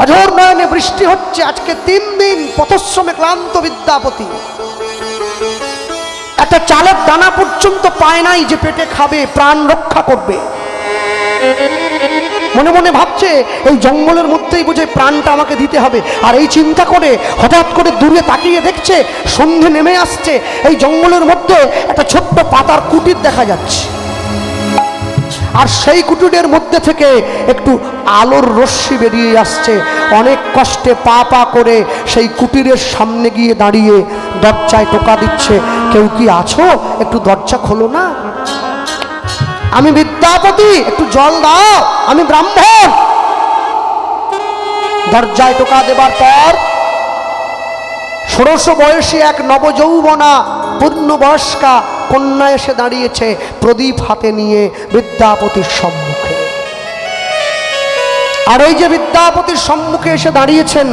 [SPEAKER 1] অঝোর নয়নে বৃষ্টি হচ্ছে। আজকে 3 দিন পথশ্রমে ক্লান্ত বিদ্যাপতি একটা চালের দানা পর্যন্ত পায় নাই যে পেটে খাবে, প্রাণ রক্ষা করবে। মনে মনে ভাবছে এই জঙ্গলের মধ্যেই বুঝে প্রাণটা আমাকে দিতে হবে। আর এই চিন্তা করে হঠাৎ করে দূরে তাকিয়ে দেখছে সন্ধে নেমে আসছে। এই জঙ্গলের মধ্যে একটা ছোট্ট পাতার কুটির দেখা যাচ্ছে, আর সেই কুটিরের মধ্যে থেকে একটু আলোর রশ্মি বেরিয়ে আসছে। অনেক কষ্টে পা পা করে সেই কুটিরের সামনে গিয়ে দাঁড়িয়ে দরজায় টোকা দিচ্ছে, কেউ কি আছো? একটু দরজা খোলো না, আমি বিদ্যাপতি, একটু জল দাও, আমি ব্রাহ্মণ। দরজায় টোকা দেবার পর 16 বয়সী এক নবযৌবনা পূর্ণবয়স্কা কন্যা এসে দাঁড়িয়েছে প্রদীপ হাতে নিয়ে বিদ্যাপতির সম্মুখে। আর এই যে বিদ্যাপতির সম্মুখে এসে দাঁড়িয়েছেন,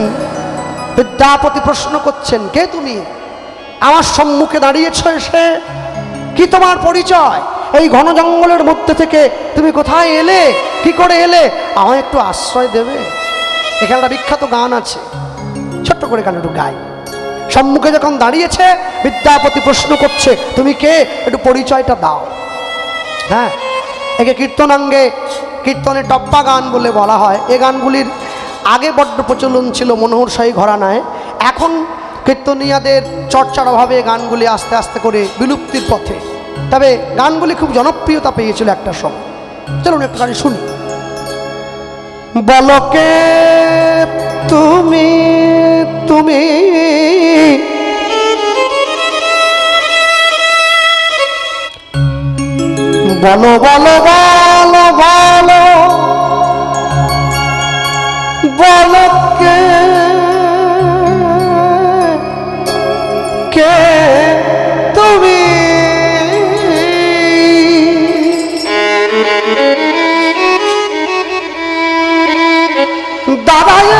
[SPEAKER 1] বিদ্যাপতি প্রশ্ন করছেন, কে তুমি? আমার সম্মুখে দাঁড়িয়েছ এসে, কি তোমার পরিচয়? এই ঘন জঙ্গলের মধ্যে থেকে তুমি কোথায় এলে, কি করে এলে? আমায় একটু আশ্রয় দেবে? এখানে একটা বিখ্যাত গান আছে, ছোট্ট করে গান একটু গাই। সম্মুখে যখন দাঁড়িয়েছে, বিদ্যাপতি প্রশ্ন করছে, তুমি কে? একটু পরিচয়টা দাও। হ্যাঁ, একে কীর্তনাঙ্গে, কীর্তনে টপ্পা গান বলে বলা হয়। এ গানগুলির আগে বড্ড প্রচলন ছিল মনোহরশাহী ঘরানায়। এখন কীর্তনীয়াদের চর্চার অভাবে গানগুলি আস্তে আস্তে করে বিলুপ্তির পথে। তবে গানগুলি খুব জনপ্রিয়তা পেয়েছিল একটা সময়। চলুন একটু গান শুনি। বলকে তুমি তুমি বলো বলো বলো বলো বলো কে কে তুমি? দাঁড়ায়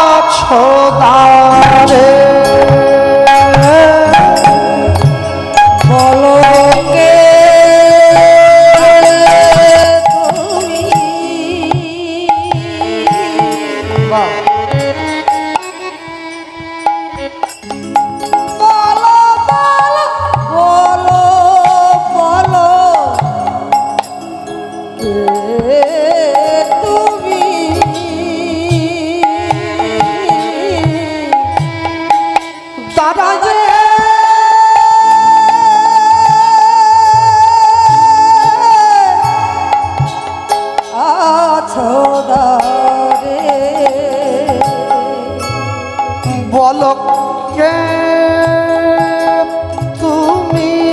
[SPEAKER 1] আছো দাঁড়ে, বলো কে তুমি? বলো কে তুমি?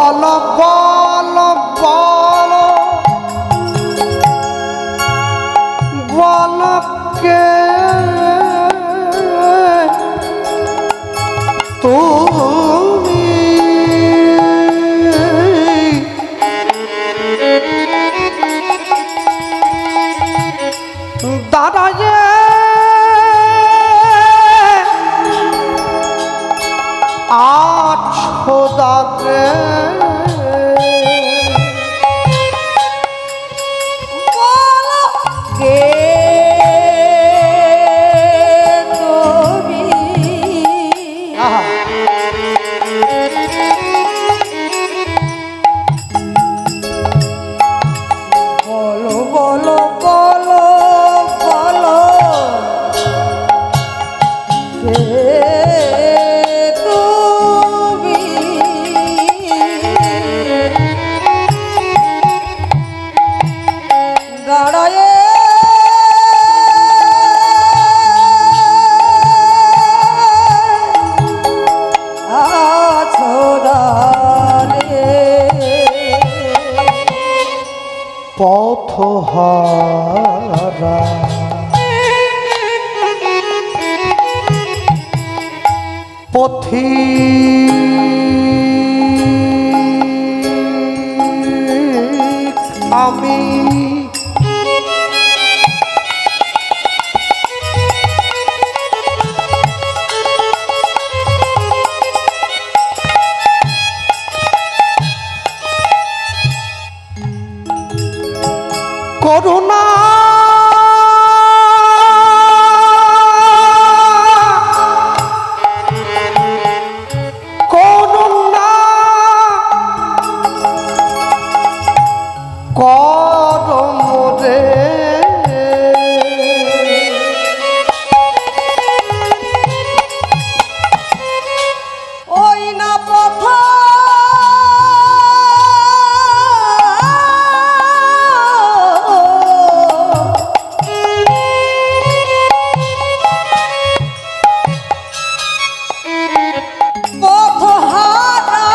[SPEAKER 1] বল বল বল বল কে তুমি দাঁড়ায় আছো দাঁড়ে
[SPEAKER 2] কে তুমি বলো বলো বলো বলো কে তুমি দাঁড়ায় আছো দাঁড়ে
[SPEAKER 1] পথহারা পথি আমি করুণা করুণা করমরে
[SPEAKER 2] ওই না পথ পথহারা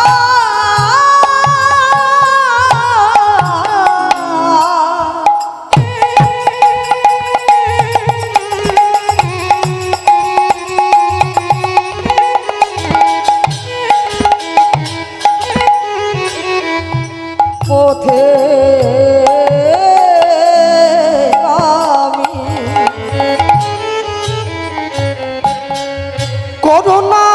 [SPEAKER 2] পথে আমি
[SPEAKER 1] করুণা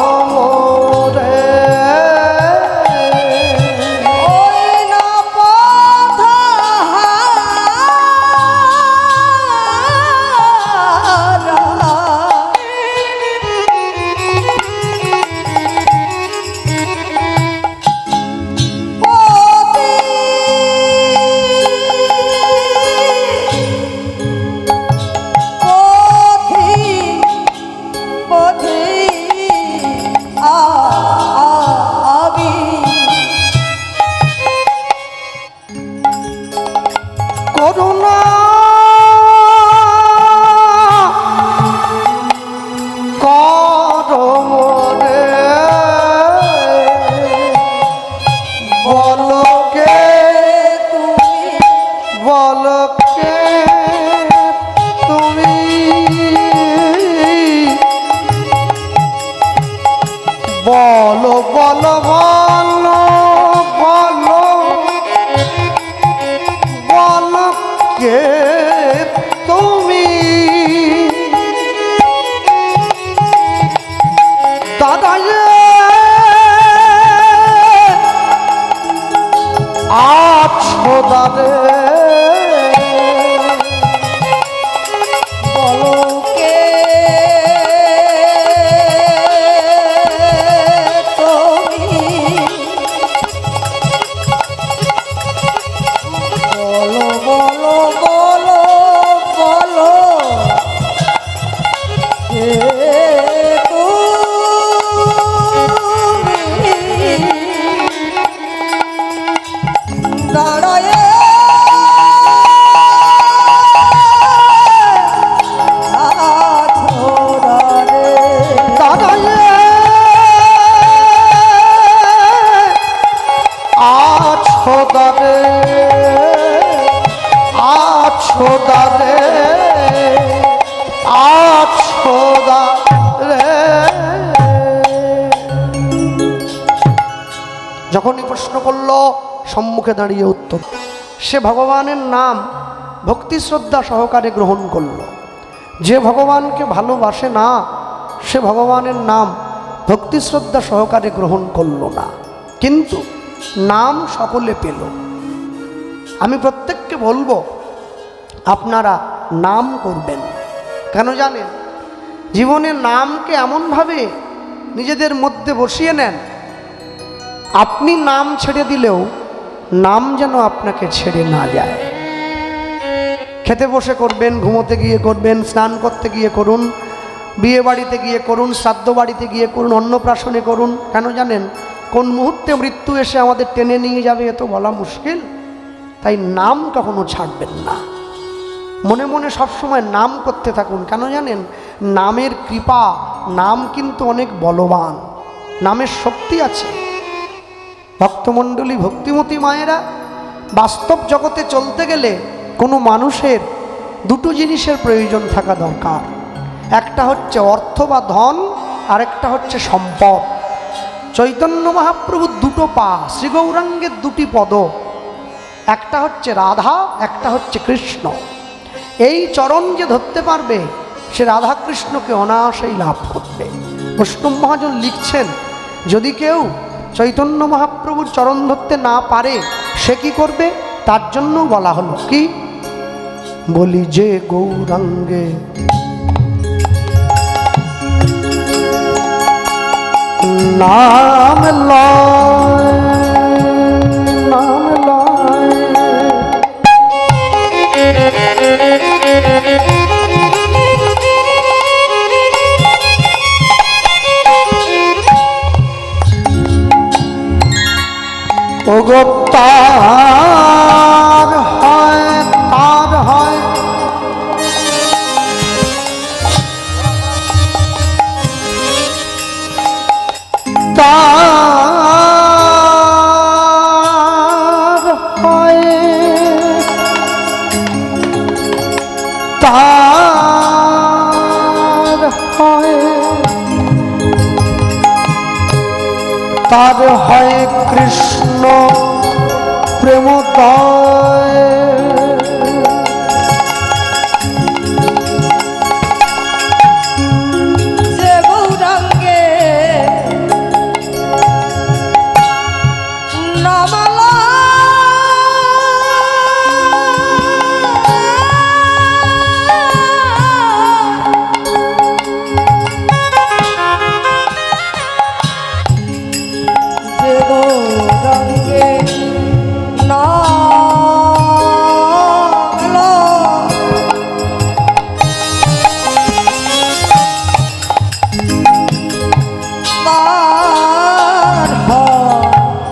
[SPEAKER 1] করমরে
[SPEAKER 2] ওই না
[SPEAKER 1] করুণা করমরে বলকে বলকে তুমি বলো বলো বলো বলো বলো কে তুমি দাঁড়ায় আছো দাঁড়ে
[SPEAKER 2] বলো কে তুমি বলো বলো বলো বলো কে তুমি দাঁড়ায়
[SPEAKER 1] যখনই প্রশ্ন করল সম্মুখে দাঁড়িয়ে উত্তর। সে ভগবানের নাম ভক্তি শ্রদ্ধা সহকারে গ্রহণ করল। যে ভগবানকে ভালোবাসে না সে ভগবানের নাম ভক্তি শ্রদ্ধা সহকারে গ্রহণ করল না, কিন্তু নাম সকলে পেল। আমি প্রত্যেককে বলবো আপনারা নাম করবেন। কেন জানেন? জীবনে নামকে এমনভাবে নিজেদের মধ্যে বসিয়ে নেন, আপনি নাম ছেড়ে দিলেও নাম যেন আপনাকে ছেড়ে না যায়। খেতে বসে করবেন, ঘুমোতে গিয়ে করবেন, স্নান করতে গিয়ে করুন, বিয়ে বাড়িতে গিয়ে করুন, শ্রাদ্ধ বাড়িতে গিয়ে করুন, অন্নপ্রাশনে করুন। কেন জানেন? কোন মুহূর্তে মৃত্যু এসে আমাদের টেনে নিয়ে যাবে এ তো বলা মুশকিল। তাই নাম কখনো ছাড়বেন না, মনে মনে সবসময় নাম করতে থাকুন। কেন জানেন? নামের কৃপা, নাম কিন্তু অনেক বলবান, নামের শক্তি আছে। ভক্তমণ্ডলী, ভক্তিমতী মায়েরা, বাস্তব জগতে চলতে গেলে কোনো মানুষের দুটো জিনিসের প্রয়োজন থাকা দরকার। একটা হচ্ছে অর্থ বা ধন, আরেকটা হচ্ছে সম্পদ। চৈতন্য মহাপ্রভুর দুটো পা, শ্রী গৌরাঙ্গের দুটি পদ, একটা হচ্ছে রাধা, একটা হচ্ছে কৃষ্ণ। এই চরণ যে ধরতে পারবে সে রাধা কৃষ্ণকে অনায়াসেই লাভ করবে। বৈষ্ণব মহাজন লিখছেন, যদি কেউ চৈতন্য মহাপ্রভুর চরণ ধরতে না পারে সে কি করবে? তার জন্য বলা হলো কি, বলি যে গৌরাঙ্গে নাম লয়, নাম লয়, ওগো তার হয়, তার হয়, তার হয়, তার হয়, তার হয় কৃষ্ণ প্রেমোদয়।
[SPEAKER 2] যে গৌরাঙ্গে নামালা যে গৌরাঙ্গে নামালা তার হয় প্রেমে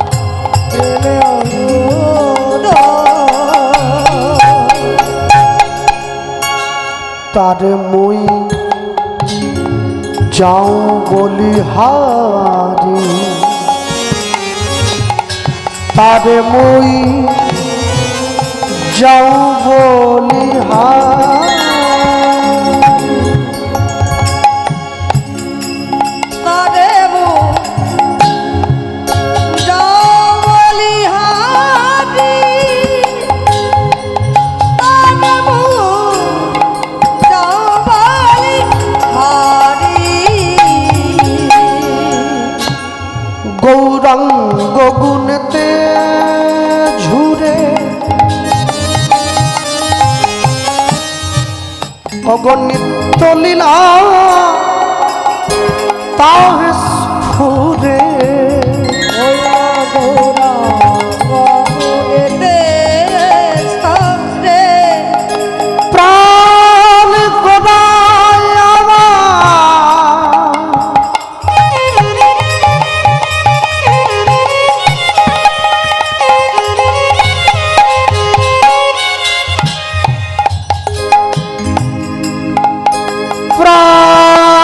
[SPEAKER 1] তার মই যাও বলিহারি, তার মই যাও বলিহারি,
[SPEAKER 2] তারে যাও বলিহারি, তারে যাও বলিহারি।
[SPEAKER 1] গৌরাঙ্গ গুণেতে ঝুরে, অগণিত লীলা তাহে স্ফুরে, প্রাণ গোদায় আমার, প্রাণ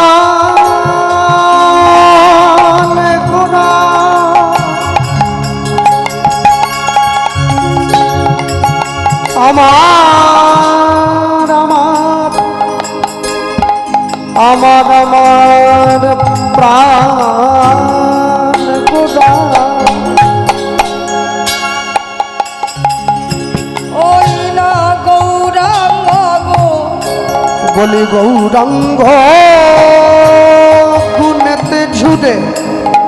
[SPEAKER 1] গোদায় আমার, আমার, আমার, আমার প্রাণ গোদায়। গৌরাঙ্গ গুণেতে ঝুড়ে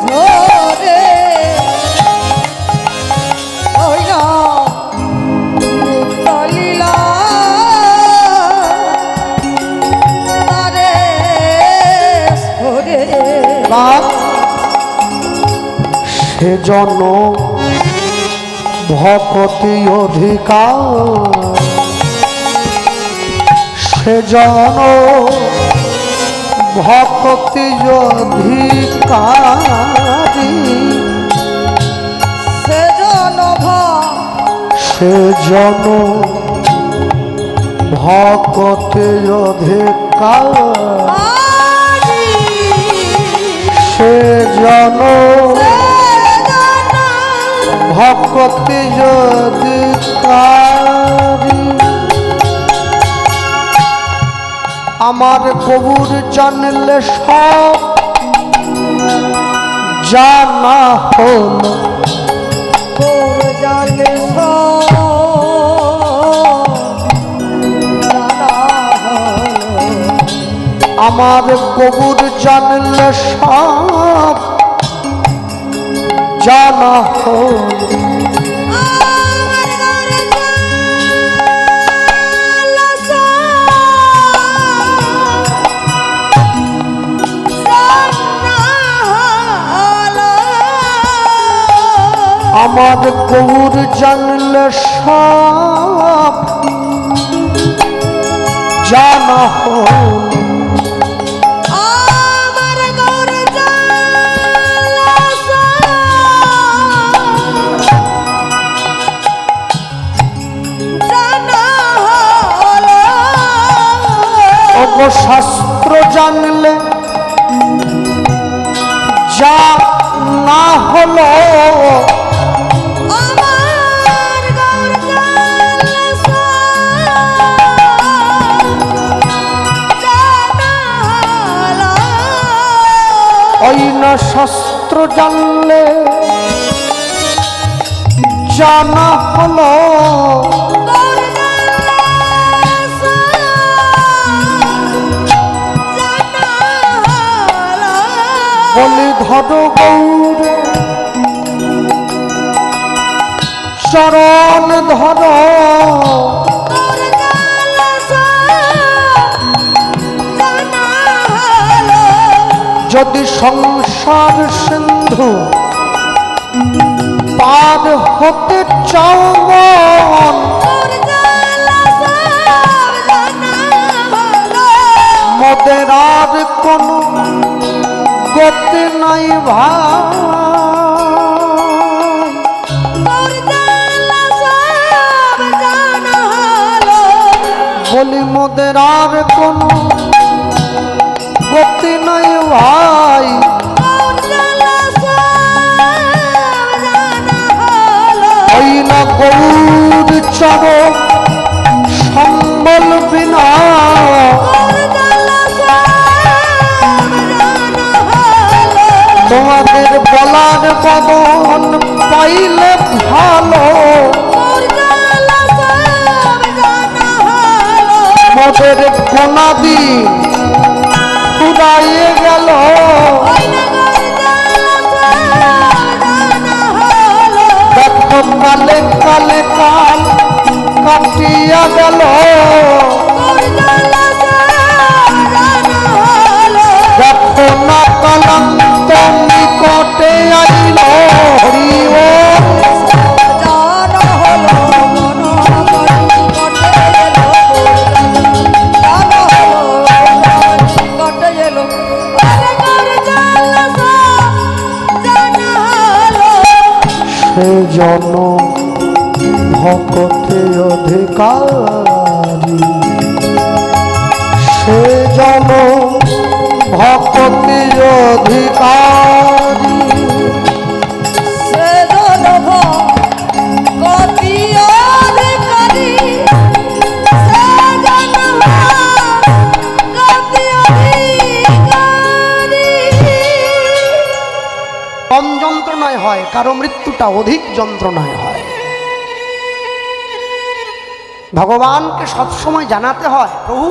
[SPEAKER 2] ঝরে ওই না মুক্তলীলা তারে সরে
[SPEAKER 1] সেজন ভকতি অধিকার সেজন ভক্তি অধিকারী
[SPEAKER 2] সেজন
[SPEAKER 1] সেজন ভক্তি অধিকারী সেজন ভক্তি অধিকারী আমার কবুর জানলে সব জানা হল
[SPEAKER 2] তোর জানে জানা হলো
[SPEAKER 1] আমার কবুর জানলে সব জানা হল
[SPEAKER 2] আমার ঘরে
[SPEAKER 1] আমার গৌর জানলে সব জানা হল
[SPEAKER 2] আমার ঘরে জানা হলো
[SPEAKER 1] ওগো শাস্ত্র জানলে যা না হলো
[SPEAKER 2] আমার ঘরে জানা হলো
[SPEAKER 1] ওই না শাস্ত্র জানলে জানা হলো বলি ধর গৌরে চরণ ধর যদি সংসার সিন্ধু পার হতে চাও মন, মোদের আর কোন গতি নাই ভাই, বলি মোদের আর কোন গতি নাই ভাই। ওই না গৌর চরণ সম্বল বিনা তোমাদের বলার বদন পাইলে ভালো, মোদের গোনাদি ফুরাইয়ে গেল, দেখো কালে কালে কাল কাটিয়া গেল, দেখো না কালান্ত নিকটে আইল, হরি সেজন ভকতে অধিকারী, সেজন ভকতে অধিকারী, কম যন্ত্রণায় হয়, কারো মৃত্যুটা অধিক যন্ত্রণায় হয়। ভগবানকে সবসময় জানাতে হয়, প্রভু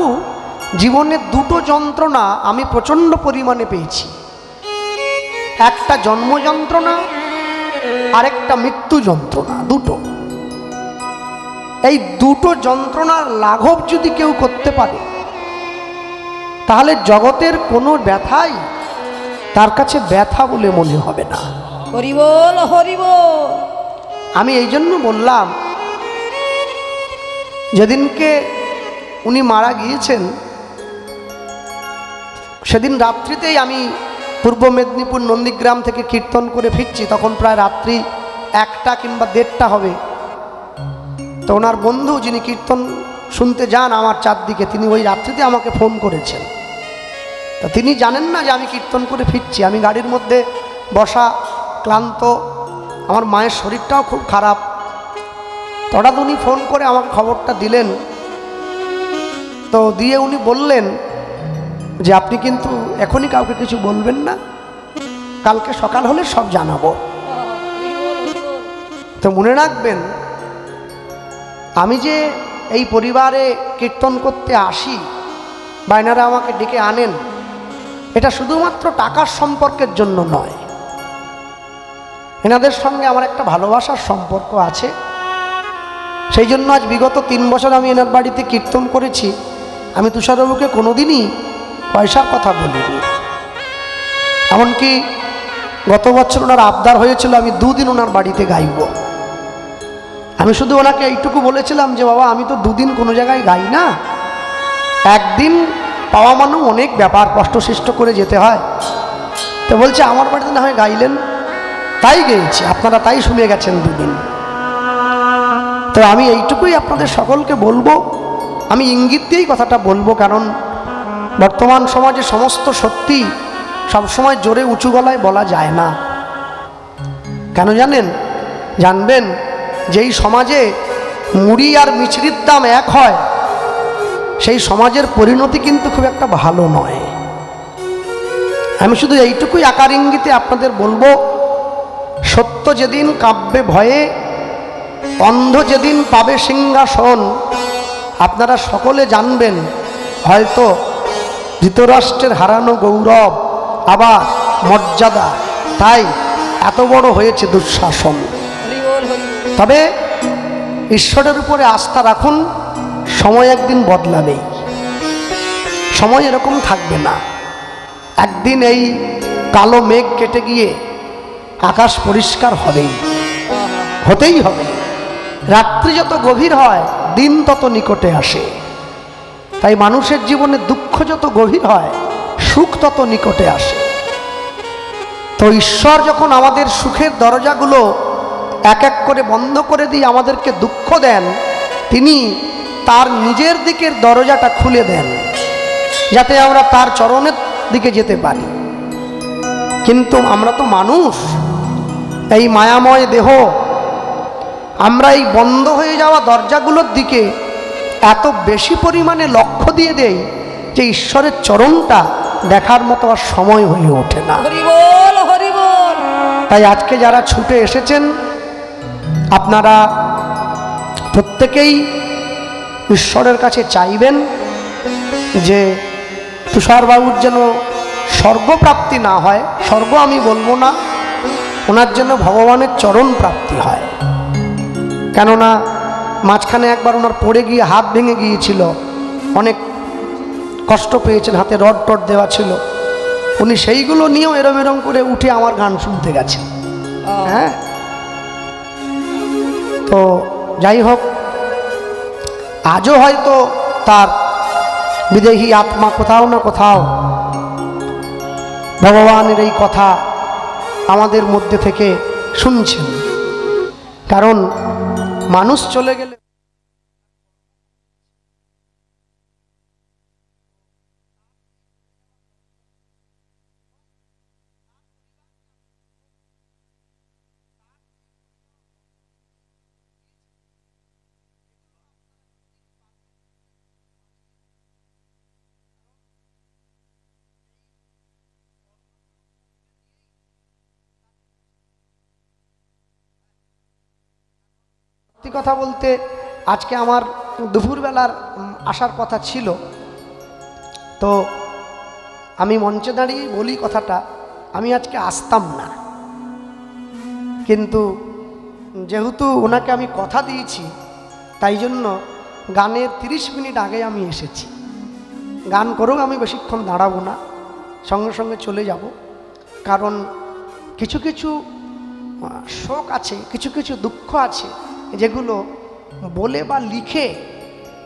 [SPEAKER 1] জীবনে দুটো যন্ত্রণা আমি প্রচণ্ড পরিমাণে পেয়েছি, একটা জন্ম যন্ত্রণা আর একটা মৃত্যু যন্ত্রণা, দুটো। এই দুটো যন্ত্রণার লাঘব যদি কেউ করতে পারে তাহলে জগতের কোনো ব্যথাই তার কাছে ব্যথা বলে মনে হবে না।
[SPEAKER 2] হরি বল, হরি বল।
[SPEAKER 1] আমি এই জন্য বললাম, যেদিনকে উনি মারা গিয়েছেন সেদিন রাত্রিতেই আমি পূর্ব মেদিনীপুর নন্দীগ্রাম থেকে কীর্তন করে ফিরছি, তখন প্রায় রাত্রি 1টা কিংবা 1:30 হবে। তো ওনার বন্ধু যিনি কীর্তন শুনতে যান আমার চারদিকে, তিনি ওই রাত্রিতে আমাকে ফোন করেছেন। তো তিনি জানেন না যে আমি কীর্তন করে ফিরছি, আমি গাড়ির মধ্যে বসা, ক্লান্ত, আমার মায়ের শরীরটাও খুব খারাপ। হঠাৎ উনি ফোন করে আমাকে খবরটা দিলেন। তো দিয়ে উনি বললেন যে আপনি কিন্তু এখনই কাউকে কিছু বলবেন না, কালকে সকাল হলে সব জানাবো। তো মনে রাখবেন, আমি যে এই পরিবারে কীর্তন করতে আসি বা এনারা আমাকে ডেকে আনেন, এটা শুধুমাত্র টাকার সম্পর্কের জন্য নয়। এনাদের সঙ্গে আমার একটা ভালোবাসার সম্পর্ক আছে। সেই জন্য আজ বিগত 3 বছর আমি এনার বাড়িতে কীর্তন করেছি। আমি তুষারবাবুকে কোনোদিনই পয়সার কথা বলিনি। এমনকি গত বছর ওনার আবদার হয়েছিল আমি 2 দিন ওনার বাড়িতে গাইব। আমি শুধু ওনাকে এইটুকু বলেছিলাম যে বাবা, আমি তো 2 দিন কোনো জায়গায় গাই না, 1 দিন পাওয়া মানেও অনেক ব্যাপার, কষ্টসৃষ্ট করে যেতে হয়। তো বলছে আমার বাড়িতে না হয় গাইলেন, তাই গেয়েছি, আপনারা তাই শুনে গেছেন 2 দিন। তো আমি এইটুকুই আপনাদের সকলকে বলবো, আমি ইঙ্গিত দিয়েই কথাটা বলবো, কারণ বর্তমান সমাজে সমস্ত সত্যি সবসময় জোরে উঁচু গলায় বলা যায় না। কেন জানেন? জানবেন, যেই সমাজে মুড়ি আর মিছরির দাম এক হয়, সেই সমাজের পরিণতি কিন্তু খুব একটা ভালো নয়। আমি শুধু এইটুকুই আকার ইঙ্গিতে আপনাদের বলবো, সত্য যেদিন কাব্যে ভয়ে, অন্ধ যেদিন পাবে সিংহাসন, আপনারা সকলে জানবেন হয়তো ধৃতরাষ্ট্রের হারানো গৌরব আবার মর্যাদা, তাই এত বড় হয়েছে দুঃশাসন। তবে ঈশ্বরের উপরে আস্থা রাখুন, সময় একদিন বদলাবেই, সময় এরকম থাকবে না। একদিন এই কালো মেঘ কেটে গিয়ে আকাশ পরিষ্কার হবেই, হতেই হবে। রাত্রি যত গভীর হয় দিন তত নিকটে আসে। তাই মানুষের জীবনে দুঃখ যত গভীর হয় সুখ তত নিকটে আসে। তো ঈশ্বর যখন আমাদের সুখের দরজাগুলো এক এক করে বন্ধ করে দিয়ে আমাদেরকে দুঃখ দেন, তিনি তার নিজের দিকের দরজাটা খুলে দেন যাতে আমরা তার চরণের দিকে যেতে পারি। কিন্তু আমরা তো মানুষ, এই মায়াময় দেহ, আমরা এই বন্ধ হয়ে যাওয়া দরজাগুলোর দিকে এত বেশি পরিমাণে লক্ষ্য দিয়ে দেই যে ঈশ্বরের চরণটা দেখার মতো আর সময় হয়ে ওঠে না।
[SPEAKER 2] হরি বল, হরি বল।
[SPEAKER 1] তাই আজকে যারা ছুটে এসেছেন, আপনারা প্রত্যেকেই ঈশ্বরের কাছে চাইবেন যে তুষারবাবুর যেন স্বর্গপ্রাপ্তি না হয়, স্বর্গ আমি বলবো না, ওনার জন্য ভগবানের চরণ প্রাপ্তি হয়। কেননা মাঝখানে একবার ওনার পড়ে গিয়ে হাত ভেঙে গিয়েছিল, অনেক কষ্ট পেয়েছেন, হাতে রড টড দেওয়া ছিল। উনি সেইগুলো নিয়েও এরম এরম করে উঠে আমার গান শুনতে গেছেন। হ্যাঁ, তো যাই হোক, আজও হয়তো তার বিদেহী আত্মা কোথাও না কোথাও ভগবানের এই কথা আমাদের মধ্যে থেকে শুনছেন। কারণ মানুষ চলে গেলে কথা বলতে, আজকে আমার দুপুরবেলার আসার কথা ছিল, তো আমি মঞ্চে দাঁড়িয়ে বলি কথাটা, আমি আজকে আসতাম না, কিন্তু যেহেতু ওনাকে আমি কথা দিয়েছি, তাই জন্য গানের 30 মিনিট আগে আমি এসেছি। গান করেও আমি বেশিক্ষণ দাঁড়াবো না, সঙ্গে সঙ্গে চলে যাব। কারণ কিছু কিছু শোক আছে, কিছু কিছু দুঃখ আছে, যেগুলো বলে বা লিখে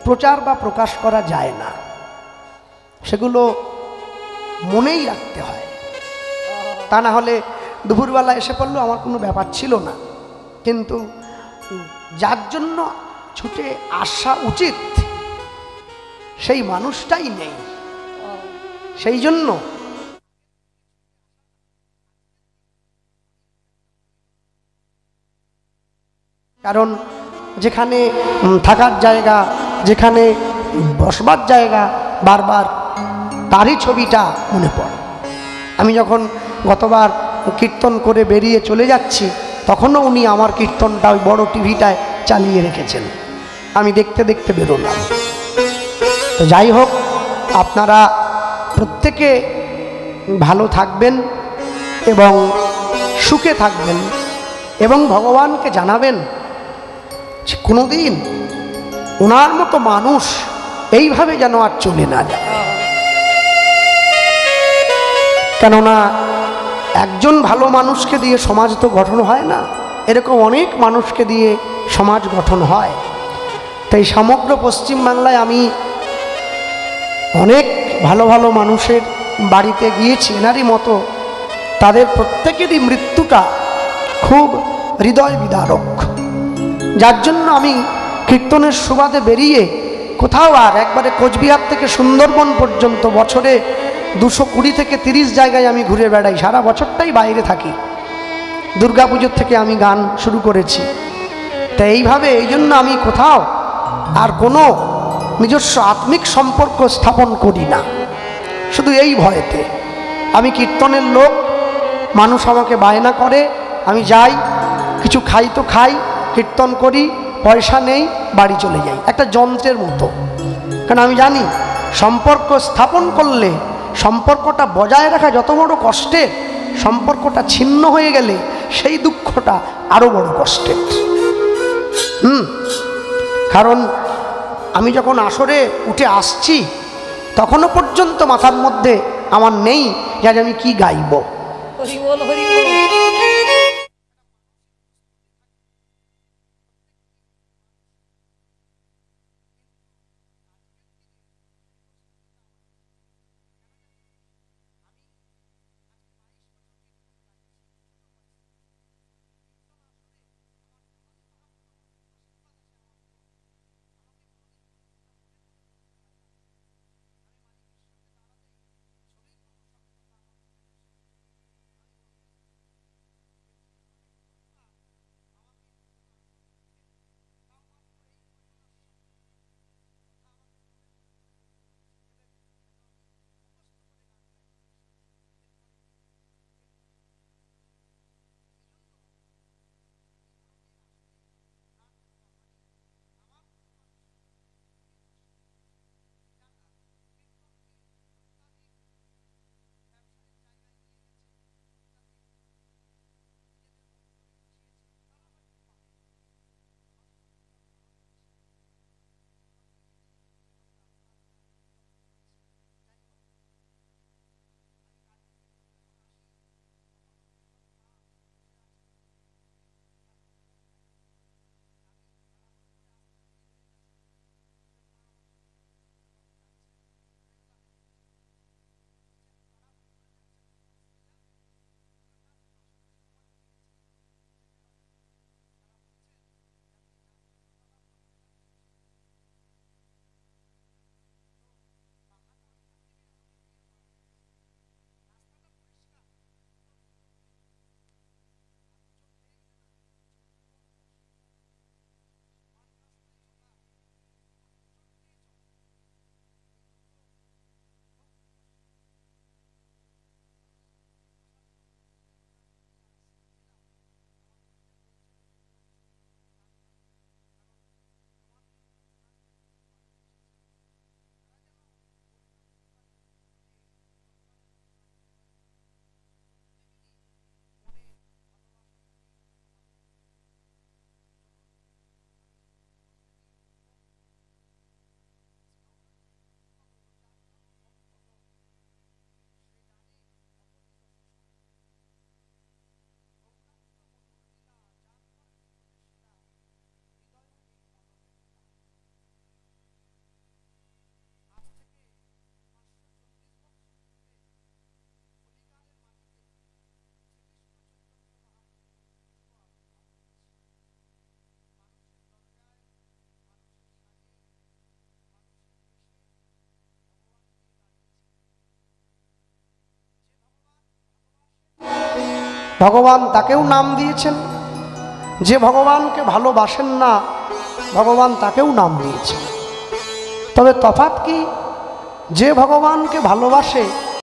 [SPEAKER 1] প্রচার বা প্রকাশ করা যায় না, সেগুলো মনেই রাখতে হয়। তা না হলে দুপুরবেলা এসে পড়লেও আমার কোনো ব্যাপার ছিল না, কিন্তু যার জন্য ছুটে আসা উচিত সেই মানুষটাই নেই। সেই জন্য কারণ যেখানে থাকার জায়গা, যেখানে বসবার জায়গা, বারবার তারই ছবিটা মনে পড়ে। আমি যখন গতবার কীর্তন করে বেরিয়ে চলে যাচ্ছি, তখনও উনি আমার কীর্তনটা ওই বড় টিভিটায় চালিয়ে রেখেছেন, আমি দেখতে দেখতে বেরোলাম। তো যাই হোক, আপনারা প্রত্যেকে ভালো থাকবেন এবং সুখে থাকবেন, এবং ভগবানকে জানাবেন যে কোনোদিন ওনার মতো মানুষ এইভাবে যেন আর চলে না যায়। কেননা একজন ভালো মানুষকে দিয়ে সমাজ তো গঠন হয় না, এরকম অনেক মানুষকে দিয়ে সমাজ গঠন হয়। তাই সমগ্র পশ্চিমবাংলায় আমি অনেক ভালো ভালো মানুষের বাড়িতে গিয়েছি, এনারই মতো তাদের প্রত্যেকেরই মৃত্যুটা খুব হৃদয় বিদারক। যার জন্য আমি কীর্তনের সুবাদে বেরিয়ে কোথাও আর একবারে কোচবিহার থেকে সুন্দরবন পর্যন্ত বছরে 220 থেকে 30 জায়গায় আমি ঘুরে বেড়াই, সারা বছরটাই বাইরে থাকি। দুর্গাপুজোর থেকে আমি গান শুরু করেছি। তো এইভাবে এই জন্য আমি কোথাও আর কোনো নিজস্ব আত্মিক সম্পর্ক স্থাপন করি না, শুধু এই ভয়েতে। আমি কীর্তনের লোক, মানুষ আমাকে বায়না করে, আমি যাই, কিছু খাই তো খাই, কীর্তন করি, পয়সা নেই, বাড়ি চলে যাই, একটা যন্ত্রের মতো। কারণ আমি জানি সম্পর্ক স্থাপন করলে, সম্পর্কটা বজায় রাখা যত বড় কষ্টের, সম্পর্কটা ছিন্ন হয়ে গেলে সেই দুঃখটা আরও বড় কষ্টের। কারণ আমি যখন আসরে উঠে আসছি, তখনও পর্যন্ত মাথার মধ্যে আমার নেই যে আজ আমি কি গাইব।
[SPEAKER 2] হরি বল, হরি বল।
[SPEAKER 1] ভগবান তাকেও নাম দিয়েছেন, যে ভগবানকে ভালোবাসেন না ভগবান তাকেও নাম দিয়েছেন। তবে তফাৎ কি, যে ভগবানকে ভালোবাসে